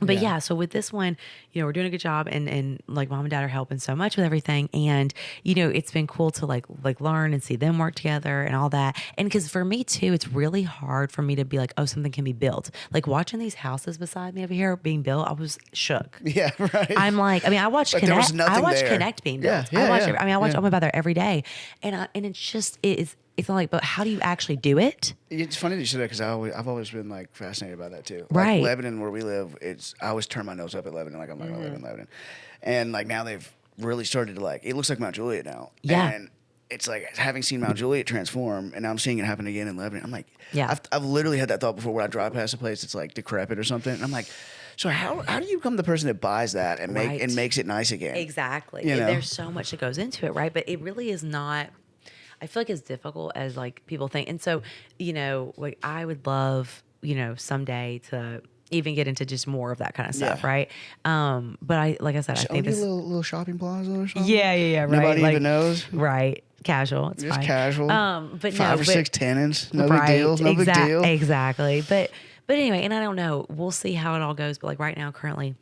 But yeah, so with this one, we're doing a good job, and like mom and dad are helping so much with everything, and it's been cool to like learn and see them work together and all that. And because for me too, it's really hard for me to be like, oh, something can be built. Like watching these houses beside me over here being built, I was shook. Yeah, right. I'm like, I watched Like there was Connect. I nothing watched there. Connect being built. Yeah, I watch. yeah, I watch. yeah. I'm about there every day, and it's just it's not like, but how do you actually do it? It's funny that you said that because I've always been like fascinated by that too. Right. Like Lebanon, where we live, I always turn my nose up at Lebanon. Like I'm not gonna live in Lebanon, and like now they've really started to like. It looks like Mount Juliet now. Yeah. And it's like having seen Mount Juliet transform, and now I'm seeing it happen again in Lebanon. I'm like, Yeah. I've literally had that thought before when I drive past a place that's like decrepit or something, and I'm like. So how do you become the person that buys that and makes it nice again? Exactly. You know? There's so much that goes into it, right? But it really is not. I feel like it's difficult as like people think, and so like I would love someday to even get into just more of that kind of stuff, Yeah. right? But like I said, I think a this. little shopping plaza or something. Yeah, right. Nobody like, even knows. Right. Casual. It's Just fine. casual. But 5 or 6 tenants. No right, big deal. No big deal. Exactly. But anyway, and I don't know. We'll see how it all goes. But like right now, currently,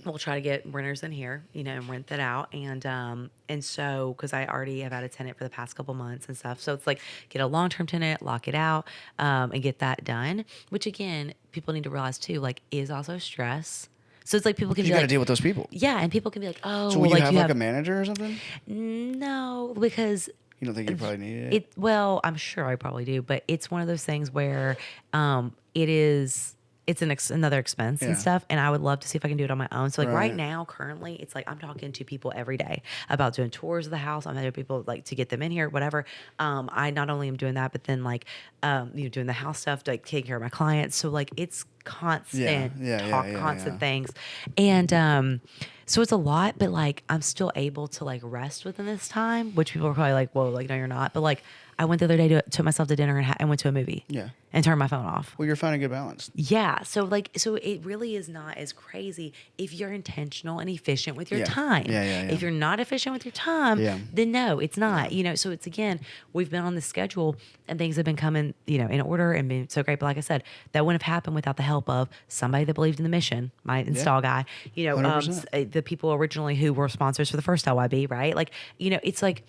we'll try to get renters in here, and rent that out. And so, because I already have had a tenant for the past couple months and stuff. So it's like get a long-term tenant, lock it out, and get that done. Which again, people need to realize too, like is also stress. So it's like people can You be got to like, deal with those people. yeah, and people can be like, oh, So will you have like a manager or something? No, because You don't think you probably need it? well, I'm sure I probably do, but it's one of those things where it's another expense and Yeah. stuff, and I would love to see if I can do it on my own. So like right Right. now, currently, it's like I'm talking to people every day about doing tours of the house. I'm having people like to get them in here, whatever. I not only am doing that, but then like doing the house stuff, like taking care of my clients. So like it's constant constant things, and so it's a lot, but like I'm still able to like rest within this time, which people are probably like, whoa, like no, you're not. But like I went the other day took myself to dinner and went to a movie. Yeah. And turned my phone off. Well, you're finding a good balance. Yeah. So it really is not as crazy if you're intentional and efficient with your Yeah. time. Yeah. If you're not efficient with your time, Yeah. then no, it's not. So it's again, we've been on the schedule and things have been coming, in order and been so great. But like I said, that wouldn't have happened without the help of somebody that believed in the mission, my install guy, 100%. the people originally who were sponsors for the first LYB, right? Like, it's like,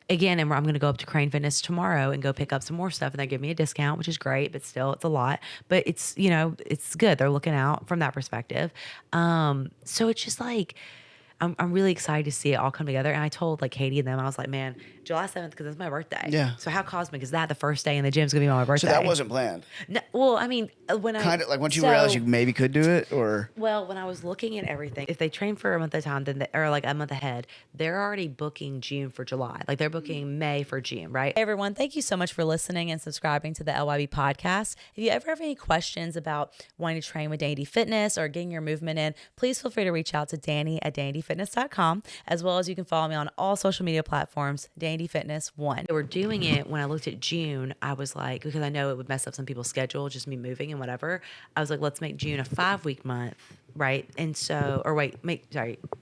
again, and I'm going to go up to Crane Fitness tomorrow and go pick up some more stuff, and they give me a discount, which is great, but still, it's a lot. But it's it's good. They're looking out from that perspective. So it's just like I'm really excited to see it all come together. And I told like Katie and them, I was like, man, July 7th because it's my birthday. Yeah. So how cosmic is that? The first day in the gym's gonna be my birthday. So that wasn't planned. No, well, I mean, when I Kind of like once you realized you maybe could do it, or well, when I was looking at everything, if they train for a month at a time, then or like a month ahead, they're already booking June for July. Like they're booking May for June, right? Hey everyone, thank you so much for listening and subscribing to the LYB podcast. If you ever have any questions about wanting to train with Dani Fitness or getting your movement in, please feel free to reach out to Dani at Dani dandyfitness.com, as well as you can follow me on all social media platforms, Dandy Fitness 1. We're doing it when I looked at June, I was like, because I know it would mess up some people's schedule, just me moving and whatever. I was like, let's make June a 5-week month. Right. And so,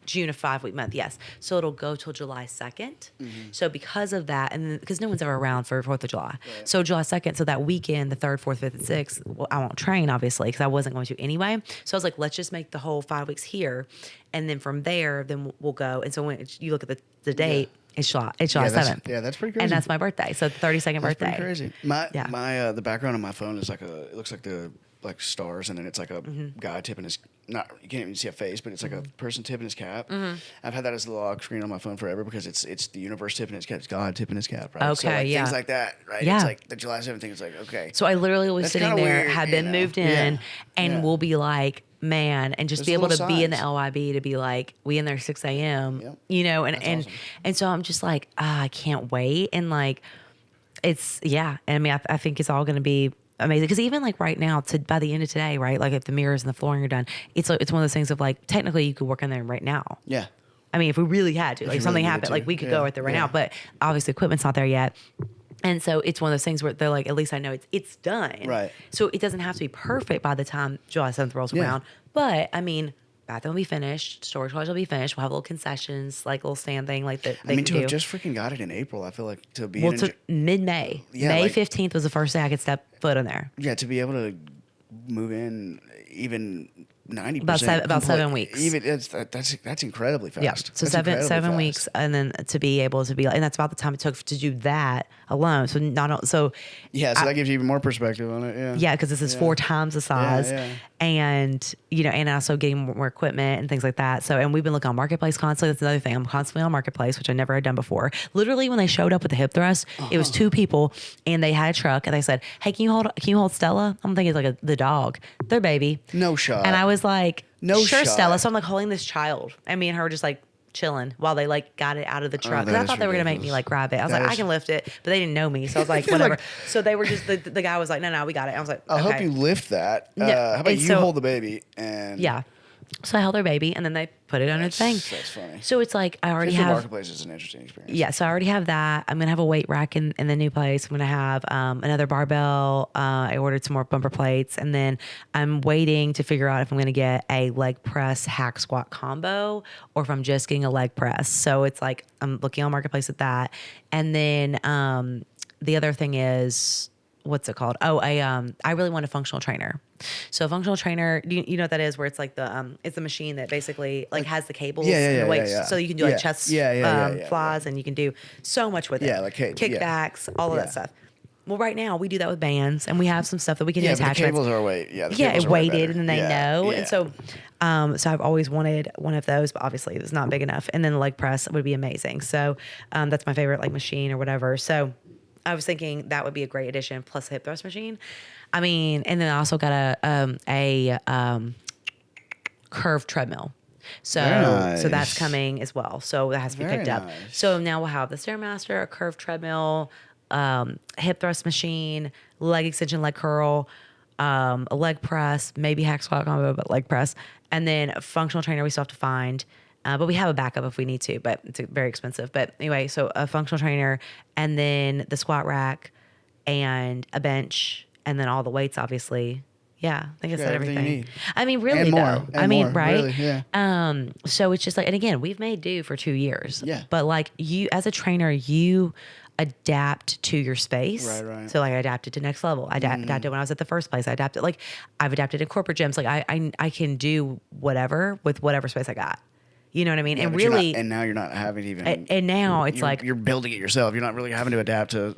June a 5-week month. Yes. So it'll go till July 2nd. So because of that, and because no one's ever around for 4th of July. Right. So July 2nd. So that weekend, the 3rd, 4th, 5th, and 6th, well, I won't train obviously because I wasn't going to anyway. So I was like, let's just make the whole 5 weeks here. And then from there, then we'll go. And so when you look at the date, it's July 7th. Yeah, that's pretty crazy. And that's my birthday. So the 32nd birthday. That's pretty crazy. My the background on my phone is it looks like the stars, and then it's like a guy tipping his, not, you can't even see a face, but it's like a person tipping his cap. I've had that as the lock screen on my phone forever because it's the universe tipping his cap, it's God tipping his cap, right? Okay, so things like that, right? Yeah. It's like the July 7th thing is like, okay. So I literally was sitting there, weird, had been moved in, and we'll be like, man, and just There's be able to little be in the signs. LYB to be like, we in there 6 a.m., you know, and so I'm just like, I can't wait. And like, it's, and I mean, I think it's all going to be amazing. Because even like right now, by the end of today, right, like if the mirrors and the flooring are done, it's one of those things of like, technically you could work in there right now. Yeah. I mean, if we really had to, like something happened, like we could go right there right now, but obviously equipment's not there yet. And so it's one of those things where they're like, at least I know it's done. Right. So it doesn't have to be perfect by the time July 7th rolls around. But I mean, bathroom will be finished, storage closet will be finished. We'll have little concessions, like little stand thing, like that. I mean, to have just freaking got it in April, I feel like to be mid-May. May 15th was the first day I could step foot in there. Yeah, to be able to move in even 90%. About 7 weeks. Even that's incredibly fast. Yeah. So seven weeks, and then to be able to be, and that's about the time it took to do that alone. So that gives you even more perspective on it. Yeah. Yeah, because this is 4 times the size, and and also getting more equipment and things like that. So, and we've been looking on Marketplace constantly. That's another thing. I'm constantly on Marketplace, which I never had done before. Literally, when they showed up with the hip thrust, it was 2 people, and they had a truck, and they said, "Hey, can you hold Stella?" I'm thinking it's like the dog, their baby. No shot. And I was like, no sure, shot. Stella. So I'm like holding this child, and me and her were just like chilling while they like got it out of the truck. 'Cause I thought they were gonna make me like grab it. I was like, I can lift it, but they didn't know me, so I was like, whatever. So they were just the guy was like, no, we got it. I was like, I hope you lift that. No, how about you hold the baby and So I held their baby, and then they put it on the thing. That's funny. So it's like I already have. Marketplace is an interesting experience. Yeah, so I already have that. I'm gonna have a weight rack in the new place. I'm gonna have another barbell. I ordered some more bumper plates, and then I'm waiting to figure out if I'm gonna get a leg press hack squat combo or if I'm just getting a leg press. So it's like I'm looking on Marketplace at that, and then the other thing is, what's it called? Oh, I really want a functional trainer. So a functional trainer, you know what that is, where it's like it's the machine that basically like has the cables and the weights, so you can do like chest flies, and you can do so much with it. Yeah, like kickbacks, all of that stuff. Well, right now we do that with bands, and we have some stuff that we can do attachments. The cables are weight. It's weighted, and they know, and so I've always wanted one of those, but obviously it's not big enough. And then the leg press would be amazing. So that's my favorite like machine or whatever. So I was thinking that would be a great addition, plus a hip thrust machine. I mean, and then I also got a curved treadmill. So that's coming as well. So that has to be picked up. So now we'll have the Stairmaster, a curved treadmill, hip thrust machine, leg extension, leg curl, a leg press, maybe hack squat combo, but leg press, and then a functional trainer we still have to find. But we have a backup if we need to, but it's very expensive. But anyway, so a functional trainer, and then the squat rack, and a bench, and then all the weights, obviously. Yeah, I think I said everything. You need. I mean, really and more, though. And I mean, more, right? Really, yeah. So it's just like, and again, we've made do for 2 years. Yeah. But like you, as a trainer, you adapt to your space. Right. So like I adapted to Next Level. I adapted when I was at the first place. I adapted, like I've adapted in corporate gyms. Like I can do whatever with whatever space I got. You know what I mean? Yeah, and really, and now you're not having to even. And now it's like you're building it yourself. You're not really having to adapt to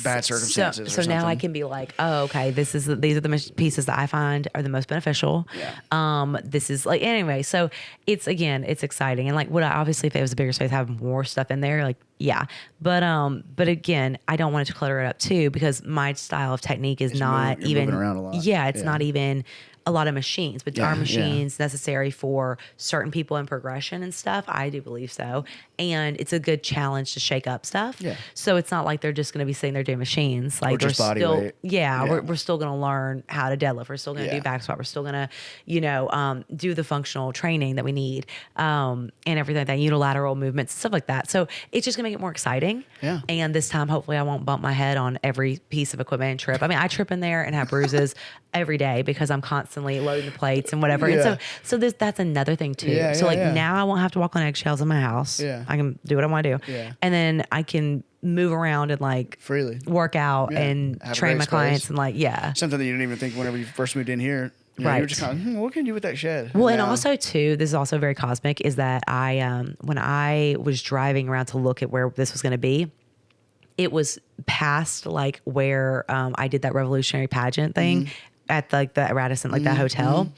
bad circumstances. So now I can be like, oh, okay, these are the pieces that I find are the most beneficial. Yeah. This is like anyway. So it's exciting, and like obviously if it was a bigger space, have more stuff in there, like Yeah. But again, I don't want it to clutter it up too, because my style of technique is not even moving around a lot. Yeah, it's not even a lot of machines, but are Yeah. machines necessary for certain people in progression and stuff? I do believe so. And it's a good challenge to shake up stuff. Yeah. So it's not like they're just going to be sitting there doing machines. Like just we're body still, weight. we're still going to learn how to deadlift. We're still going to do back squat. We're still going to, do the functional training that we need, and everything like that, unilateral movements, stuff like that. So it's just going to make it more exciting. Yeah. And this time, hopefully I won't bump my head on every piece of equipment and trip. I mean, I trip in there and have bruises every day because I'm constantly loading the plates and whatever. Yeah. And so that's another thing too. Yeah, so yeah. now I won't have to walk on eggshells in my house. Yeah. I can do what I want to do. Yeah. And then I can move around and like freely work out and Have a train great my space. clients and like, something that you didn't even think whenever you first moved in here. You Right. were just kind of, what can you do with that shed? Well, and now- also too, this is also very cosmic, is that I, when I was driving around to look at where this was going to be, it was past like where I did that revolutionary pageant thing at like the Radisson, like that hotel.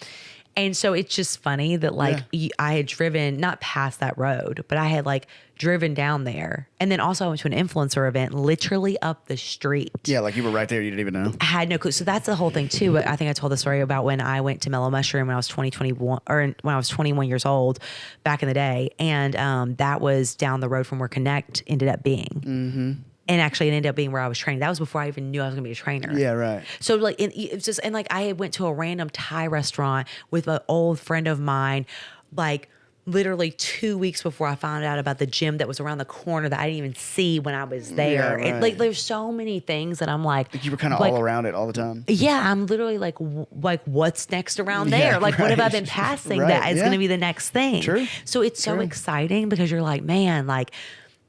And so it's just funny that like I had driven not past that road, but I had like driven down there. And then also I went to an influencer event literally up the street. Yeah, like you were right there. You didn't even know. I had no clue. So that's the whole thing too. But I think I told the story about when I went to Mellow Mushroom when I was 21, or when I was 21 years old back in the day. And that was down the road from where Connect ended up being. Mm-hmm. And actually, it ended up being where I was training. That was before I even knew I was going to be a trainer. Yeah, right. So like, it's just, and like I went to a random Thai restaurant with an old friend of mine, like literally 2 weeks before I found out about the gym that was around the corner that I didn't even see when I was there. Yeah, right. And like, there's so many things that I'm like You were kind of all around it all the time. yeah, I'm literally like, like what's next around Yeah, there? Like, what have I right. been passing Right, that is yeah. going to be the next thing? True. So it's so exciting because you're like, man, like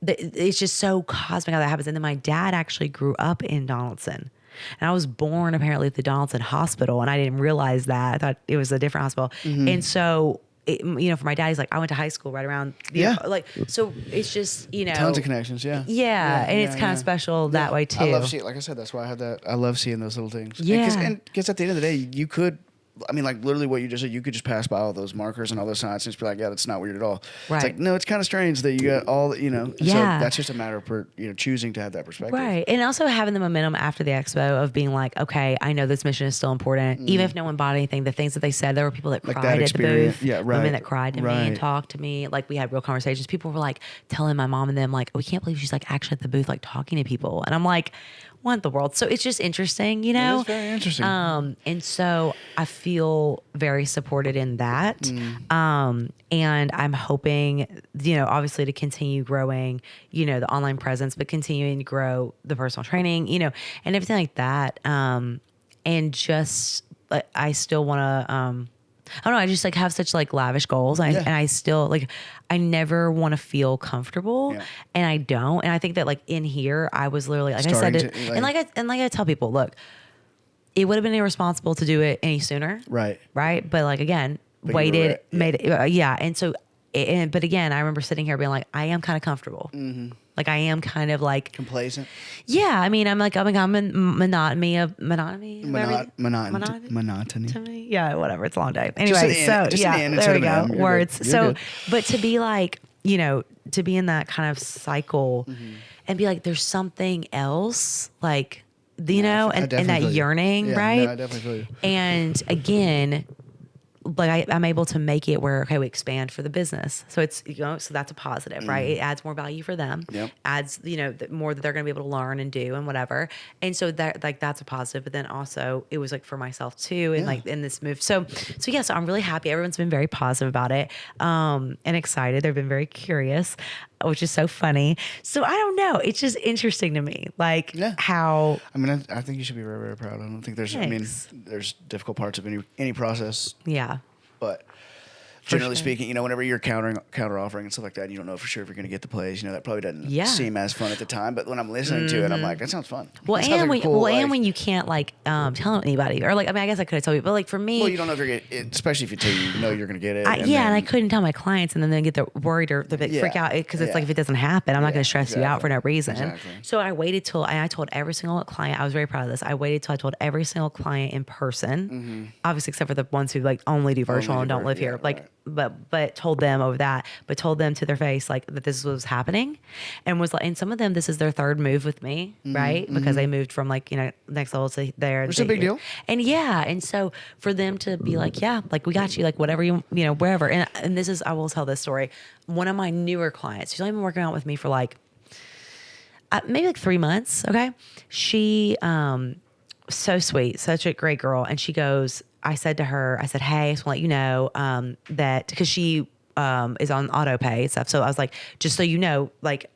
it's just so cosmic how that happens. And then my dad actually grew up in Donaldson. And I was born apparently at the Donaldson Hospital, and I didn't realize that. I thought it was a different hospital. And so, for my dad, he's like, I went to high school right around, like, so it's just, Tons of connections. Yeah. Yeah. And it's kind of special that way too. I love seeing, like I said, that's why I have that. I love seeing those little things. Yeah. Because at the end of the day, you could. I mean, like literally what you just said, you could just pass by all those markers and all those signs and just be like, yeah, that's not weird at all. Right. It's like, no, it's kind of strange that you got all, Yeah. So that's just a matter of, choosing to have that perspective. Right. And also having the momentum after the expo of being like, okay, I know this mission is still important. Even if no one bought anything, the things that they said, there were people that Like cried that at the booth. experience. Yeah, right. Women that cried to me and Right. talked to me. Like we had real conversations. People were like telling my mom and them like, we can't believe she's like actually at the booth, like talking to people. And I'm like, what in the world? So it's just interesting, It is very interesting. and so I feel very supported in that. And I'm hoping, obviously to continue growing, the online presence, but continuing to grow the personal training, and everything like that. And just, I still want to, I don't know. I just like have such like lavish goals. And I still like, I never want to feel comfortable, and I don't. And I think that like in here, I was literally, like I said, and like I tell people, look, it would have been irresponsible to do it any sooner. Right. Right. But like, again, But you waited, were right. made it. And so, but again, I remember sitting here being like, I am kind of comfortable. Mm-hmm. Like I am kind of like Complacent. yeah. I mean, I'm in monotony. Monotony. Yeah, whatever. It's a long day. Anyway, an N there we instead of go. an M. You're Words. good. You're So, good. but to be like, to be in that kind of cycle and be like, there's something else, like, and that definitely feel you. yearning, Yeah, right? no, I definitely feel you. And again, like I'm able to make it where, okay, we expand for the business. So it's, so that's a positive, right? It adds more value for them. Yep. Adds, the more that they're going to be able to learn and do and whatever. And so that, like, that's a positive. But then also it was like for myself too. And like in this move. So yeah, so I'm really happy. Everyone's been very positive about it. And excited. They've been very curious, which is so funny. So I don't know. It's just interesting to me. Like how, I mean, I think you should be very, very proud. I don't think there's, Thanks. there's difficult parts of any process. yeah. But generally speaking, whenever you're counter offering and stuff like that, and you don't know for sure if you're going to get the plays. That probably doesn't seem as fun at the time. But when I'm listening to it, I'm like, that sounds fun. Well, That sounds and like a cool, and when you can't like tell anybody, or like, I mean, I guess I could have told you, but like for me, well, you don't know if you're going to, especially if you tell you're going to get it. and I couldn't tell my clients, and then they get worried or they freak out because it's like, if it doesn't happen, I'm not going to stress you out for no reason. Exactly. So I waited till, and I told every single client, I was very proud of this. I waited till I told every single client in person, obviously except for the ones who like only do virtual and don't live here. Like but told them over that, but told them to their face like that this was happening, and was like, and some of them, this is their third move with me, right? Because they moved from like, you know, next level to there. It's a big deal. And yeah, and so for them to be like, yeah, like we got you, like whatever you know, wherever. And this is, I will tell this story. One of my newer clients, she's only been working out with me for like maybe like 3 months. Okay, she so sweet, such a great girl, and she goes. I said to her, I said, hey, I just want to let you know that, because she is on auto pay and stuff. So I was like, just so you know, like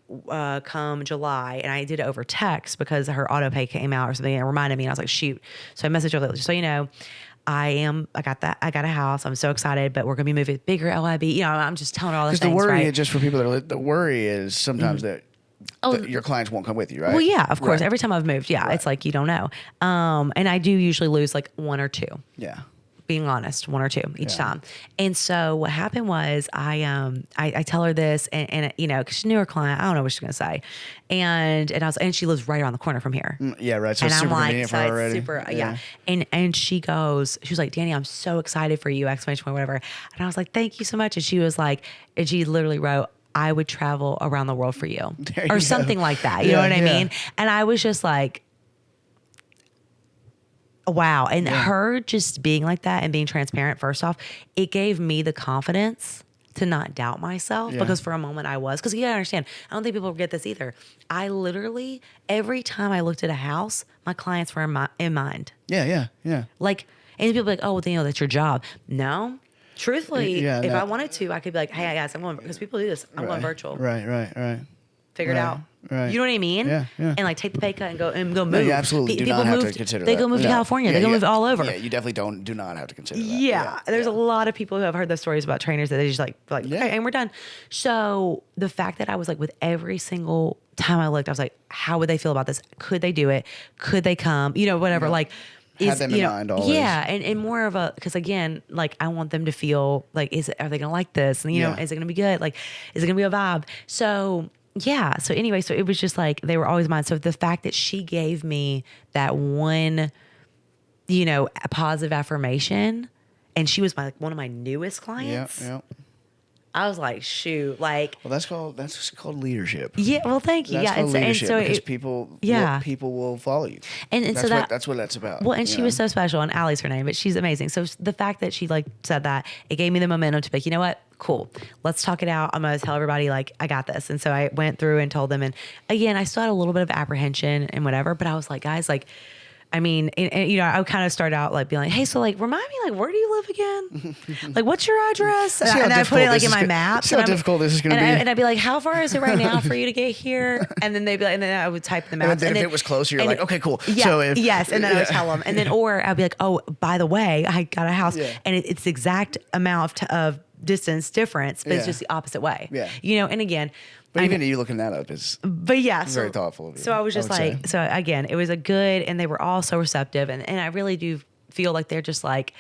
come July, and I did it over text because her auto pay came out or something, and it reminded me, and I was like, shoot. So I messaged her, like, just so you know, I got a house. I'm so excited, but we're going to be moving bigger LYB. You know, I'm just telling her all this things, the worry, right? just for people that are, the worry is sometimes that your clients won't come with you, right? Well, yeah, of course. Right. Every time I've moved, it's like, you don't know. And I do usually lose like 1 or 2. Yeah. Being honest, 1 or 2 each time. And so what happened was I tell her this, and you know, cause she's a newer client, I don't know what she's going to say. And she lives right around the corner from here. Yeah. Right. So and it's I'm super like, convenient for her already. Super, yeah. And she was like, Dani, I'm so excited for you, exclamation point, whatever. And I was like, thank you so much. And she was like, and she literally wrote, I would travel around the world for you, or something like that. You know what I mean? And I was just like, wow. And her just being like that and being transparent, first off, it gave me the confidence to not doubt myself, because for a moment I was, because you gotta understand, I don't think people get this either. I literally, every time I looked at a house, my clients were in mind. Yeah. Like, and people be like, oh, well, Daniel, that's your job. No. Truthfully, if I wanted to, I could be like, hey, guys, I'm going, because people do this. I'm going virtual. Right. Figure it out. Right. You know what I mean? Yeah. And like take the pay cut and go move. No, you absolutely do not have to consider that. They go move to California. They go move all over. Yeah, you definitely do not have to consider that. Yeah. There's a lot of people who have heard those stories about trainers that they just like, okay, and we're done. So the fact that I was like, with every single time I looked, I was like, how would they feel about this? Could they do it? Could they come? You know, whatever. Like, have them in mind always. Yeah, and more of a, because again, like I want them to feel like, are they gonna like this? And you know, is it gonna be good? Like, is it gonna be a vibe? So yeah. So anyway, so it was just like they were always mine. So the fact that she gave me that one, you know, a positive affirmation, and she was one of my newest clients. Yeah. I was like, shoot, like. Well, that's called leadership. Yeah. Well, thank you. That's called leadership, because people will follow you. And that's so that's what that's about. Well, and she was so special, and Allie's her name, but she's amazing. So the fact that she like said that, it gave me the momentum to be like, you know what? Cool. Let's talk it out. I'm going to tell everybody like, I got this. And so I went through and told them, and again, I still had a little bit of apprehension and whatever, but I was like, guys, like, I mean, and, you know, I kind of start out like being like, hey, so like, remind me, like, where do you live again? Like, what's your address? And I put it like in my maps. See how difficult this is going to be. And I'd be like, how far is it right now for you to get here? And then they'd be like, and then I would type the maps. And then if it was closer, you're like, okay, cool. Yeah, so and then I would tell them. And then, or I'd be like, oh, by the way, I got a house, and it's the exact amount of distance difference, but it's just the opposite way. Yeah. You know, and again, but even you looking that up is very thoughtful of you. So I was just like, so again, it was a good, and they were all so receptive. And I really do feel like they're just like,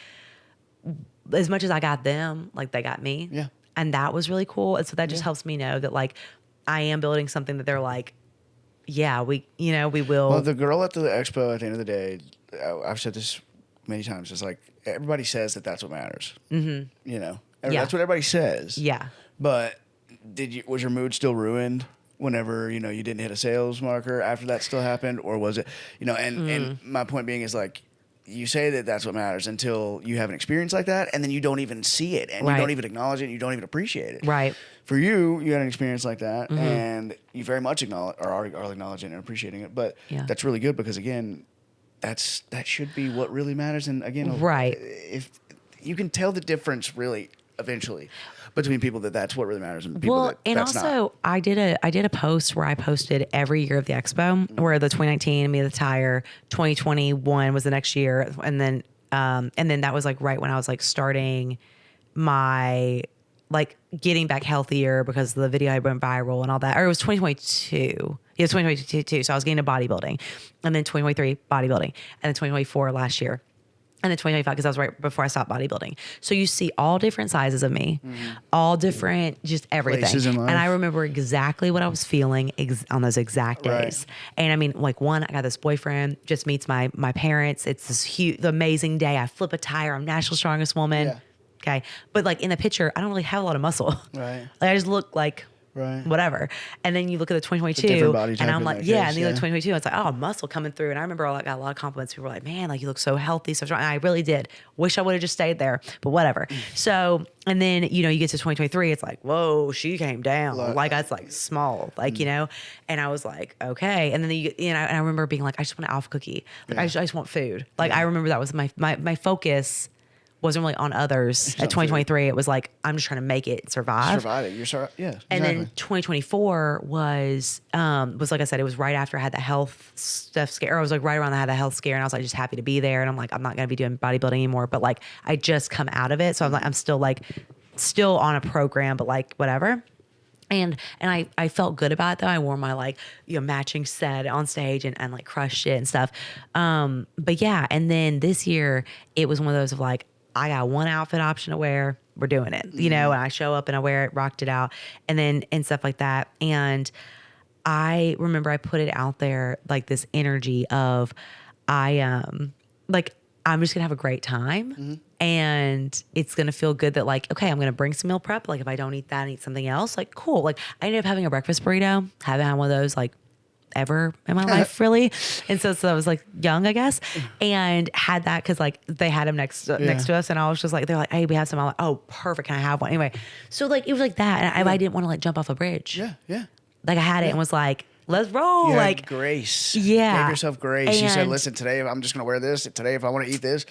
as much as I got them, like they got me. Yeah. And that was really cool. And so that just helps me know that like, I am building something that they're like, yeah, we will. Well, the girl at the expo, at the end of the day, I've said this many times, it's like, everybody says that that's what matters. Mm-hmm. You know? That's what everybody says. Yeah. But was your mood still ruined whenever, you know, you didn't hit a sales marker after that still happened? Or was it, you know, and my point being is like, you say that that's what matters until you have an experience like that, and then you don't even see it, and you don't even acknowledge it, and you don't even appreciate it. Right. For you had an experience like that, and you very much are acknowledging and appreciating it. But that's really good, because again, that should be what really matters. And again, if you can tell the difference really eventually between people that's what really matters and people that's also not. I did a post where I posted every year of the expo, where the 2019 me the Dyer, 2021 was the next year, and then that was like right when I was like starting my like getting back healthier, because the video had went viral and all that. Or it was 2022. Yeah, 2022. So I was getting into bodybuilding, and then 2023 bodybuilding, and then 2024 last year. And then 2025, because that was right before I stopped bodybuilding. So you see all different sizes of me, all different, just everything. Places in life. And I remember exactly what I was feeling on those exact days. Right. And I mean, like I got this boyfriend, just meets my parents. It's this huge, amazing day. I flip a tire. I'm National Strongest Woman. Yeah. Okay. But like in the picture, I don't really have a lot of muscle. Right. Like I just look like Right. whatever. And then you look at the 2022 different body type and I'm in like, that yeah. case, And then yeah. the 2022, it's like, oh, muscle coming through. And I remember I got a lot of compliments. People were like, man, like you look so healthy, so strong. And I really did. Wish I would have just stayed there, but whatever. So, and then, you know, you get to 2023, it's like, whoa, she came down. Like that's like small, like, you know, and I was like, okay. And then, and I remember being like, I just want an alpha cookie. Like I just want food. Like I remember that was my focus wasn't really on others at 2023. It was like, I'm just trying to make it survive. Survive it. Yeah. Exactly. And then 2024 was like I said, it was right after I had the health stuff scare. Or I was like right around I had the health scare, and I was like just happy to be there. And I'm like, I'm not going to be doing bodybuilding anymore. But like, I just come out of it, so I'm like, I'm still on a program, but like whatever. And I felt good about it though. I wore my like, you know, matching set on stage and like crushed it and stuff. But yeah, and then this year it was one of those of like, I got one outfit option to wear. We're doing it, you know, and I show up and I wear it, rocked it out, and stuff like that. And I remember I put it out there like this energy of like, I'm just gonna have a great time and it's gonna feel good that like, okay, I'm gonna bring some meal prep. Like if I don't eat that and eat something else, like cool. Like I ended up having a breakfast burrito, haven't had one of those like ever in my life really. And so I was like young, I guess, and had that because like they had them next to us, and I was just like, they're like, hey, we have some. I'm like, oh, perfect, can I have one? Anyway, so like it was like that, and I didn't want to like jump off a bridge. Yeah. Like I had it and was like, let's roll. You like had grace. Yeah. Gave yourself grace. You said, And- listen, today I'm just going to wear this. Today, if I want to eat this.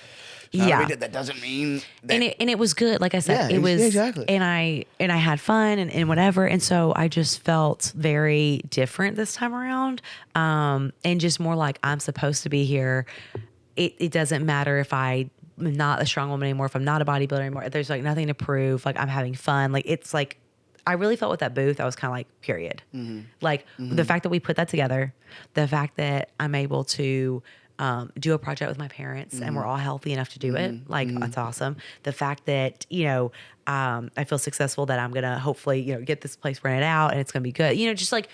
That doesn't mean that. And it was good. Like I said, Yeah, it was, exactly. and I had fun and whatever. And so I just felt very different this time around. And just more like I'm supposed to be here. It doesn't matter if I'm not a strong woman anymore, if I'm not a bodybuilder anymore, there's like nothing to prove. Like I'm having fun. Like it's like, I really felt with that booth, I was kind of like, period. Like the fact that we put that together, the fact that I'm able to do a project with my parents and we're all healthy enough to do it. Like that's awesome. The fact that, you know, I feel successful that I'm going to hopefully, you know, get this place rented out and it's going to be good. You know, just like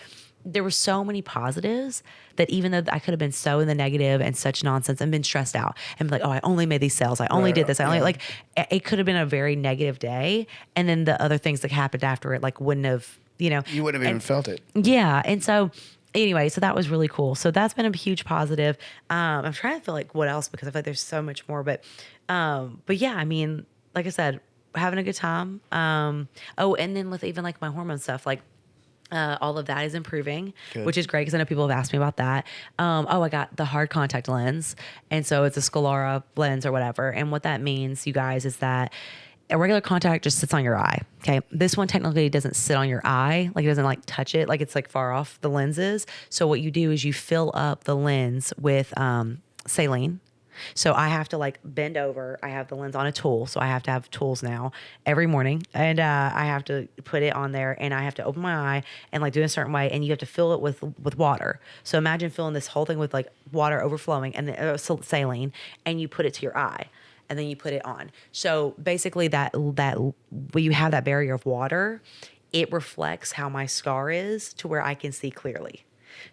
there were so many positives that even though I could have been so in the negative and such nonsense and been stressed out and be like, oh, I only made these sales. I only did this. I only like, it could have been a very negative day. And then the other things that happened after it, like wouldn't have, you know, You wouldn't have even felt it. yeah. And so anyway, so that was really cool. So that's been a huge positive. I'm trying to feel like what else, because I feel like there's so much more, but yeah, I mean, like I said, having a good time. Oh, and then with even like my hormone stuff, like, all of that is improving, which is great because I know people have asked me about that. I got the hard contact lens. And so it's a Sclera lens or whatever. And what that means, you guys, is that a regular contact just sits on your eye. Okay. This one technically doesn't sit on your eye. Like it doesn't like touch it. Like it's like far off the lenses. So what you do is you fill up the lens with saline. So I have to like bend over. I have the lens on a tool. So I have to have tools now every morning. And I have to put it on there and I have to open my eye and like do it a certain way. And you have to fill it with water. So imagine filling this whole thing with like water overflowing and saline, and you put it to your eye. And then you put it on. So basically that when you have that barrier of water, it reflects how my scar is to where I can see clearly.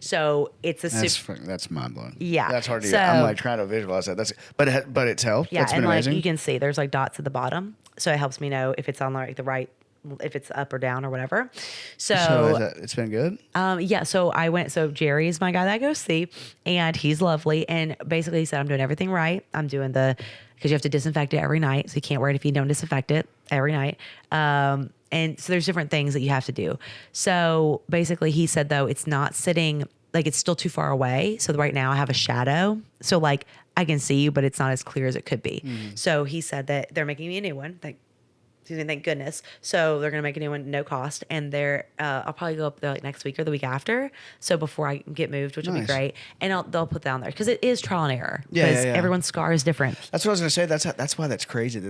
So it's That's mind blowing. Yeah. That's hard to get. I'm like trying to visualize that. But it's helped. Yeah, That's been and like amazing. you can see there's like dots at the bottom. So it helps me know if it's on like the right, if it's up or down or whatever. So it's been good. Yeah. So Jerry is my guy that I go see, and he's lovely. And basically he said, I'm doing everything right. I'm doing because you have to disinfect it every night. So you can't wear it if you don't disinfect it every night. And so there's different things that you have to do. So basically he said though, it's not sitting, like it's still too far away. So right now I have a shadow. So like I can see you, but it's not as clear as it could be. So he said that they're making me a new one. Thank goodness. So they're going to make a new one, no cost. And I'll probably go up there like next week or the week after. So before I get moved, which will be great. And they'll put that on there because it is trial and error. Because everyone's scar is different. That's what I was going to say. That's why that's crazy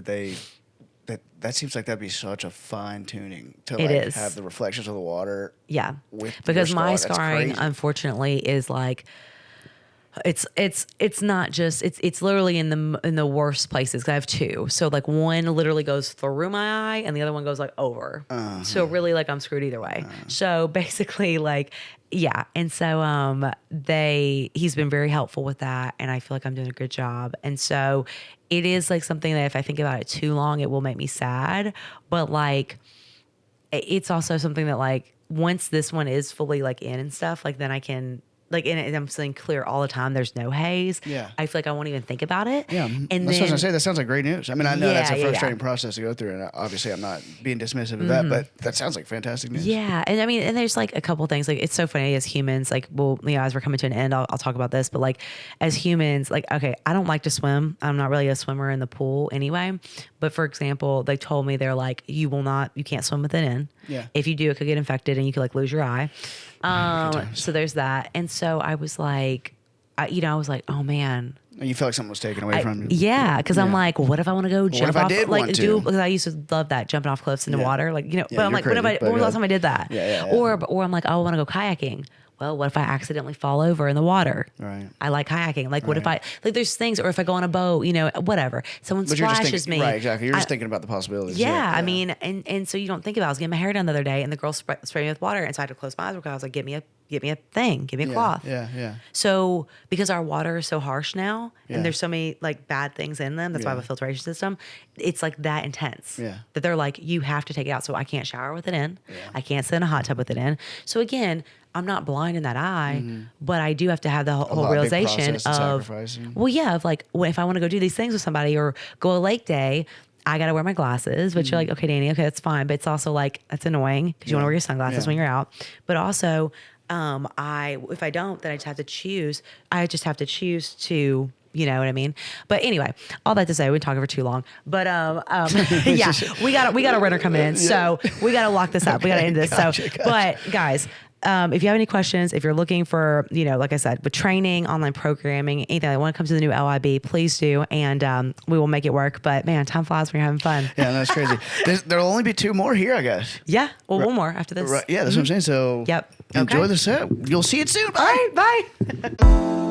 that seems like that'd be such a fine tuning to like have the reflections of the water. Yeah. With because your my scar. That's scarring, crazy. unfortunately, is like It's not just it's literally in the worst places. 'Cause I have two, so like one literally goes through my eye and the other one goes like over. So really like I'm screwed either way. So basically like yeah, and so he's been very helpful with that, and I feel like I'm doing a good job. And so it is like something that if I think about it too long, it will make me sad. But like it's also something that like once this one is fully like in and stuff, like then I can. Like, and I'm saying clear all the time. There's no haze. Yeah. I feel like I won't even think about it. Yeah. And that's what I was going to say. That sounds like great news. I mean, I know that's a frustrating process to go through. And obviously, I'm not being dismissive of that, but that sounds like fantastic news. Yeah. And I mean, and there's like a couple things. Like, it's so funny as humans, like, well, you know, as we're coming to an end, I'll talk about this. But like, as humans, like, okay, I don't like to swim. I'm not really a swimmer in the pool anyway. But for example, they told me they're like, you can't swim with it in. Yeah. If you do, it could get infected and you could like lose your eye. So there's that. And so I was like, I was like, oh man. And you felt like something was taken away from you. Yeah. Cause I'm like, what if I want to go jump off? Because I used to love that, jumping off cliffs into water. Like, but I'm like, when was the last time I did that? Or I'm like, oh, I want to go kayaking. Well, what if I accidentally fall over in the water? Right. I like kayaking. Like, what if there's things, or if I go on a boat, whatever. Someone splashes me. Right, exactly. You're just thinking about the possibilities. Yeah. I mean, and so you don't think about it. I was getting my hair done the other day and the girl sprayed me with water. And so I had to close my eyes because I was like, give me a thing, give me a cloth. Yeah. So because our water is so harsh now and there's so many like bad things in them, that's why I have a filtration system. It's like that intense that they're like, you have to take it out. So I can't shower with it in. Yeah. I can't sit in a hot tub with it in. So again, I'm not blind in that eye, but I do have to have the whole realization of, of like, if I want to go do these things with somebody or go a lake day, I got to wear my glasses, but you're like, okay, Dani, okay, that's fine. But it's also like, that's annoying because you want to wear your sunglasses when you're out. But also, if I don't, then I just have to choose. I just have to choose to, you know what I mean? But anyway, all that to say, we've been talking for too long. But yeah, we got a renter coming in, so we got to lock this up. We got to end this. Gotcha. But guys. If you have any questions, if you're looking for, like I said, with training, online programming, anything that want to come to the new LYB, please do. And we will make it work. But man, time flies when you're having fun. Yeah, that's crazy. There'll only be 2 more here, I guess. Yeah. Well, one more after this. Right. Yeah, that's what I'm saying. So yep. Enjoy the set. You'll see it soon. Bye. All right. Bye.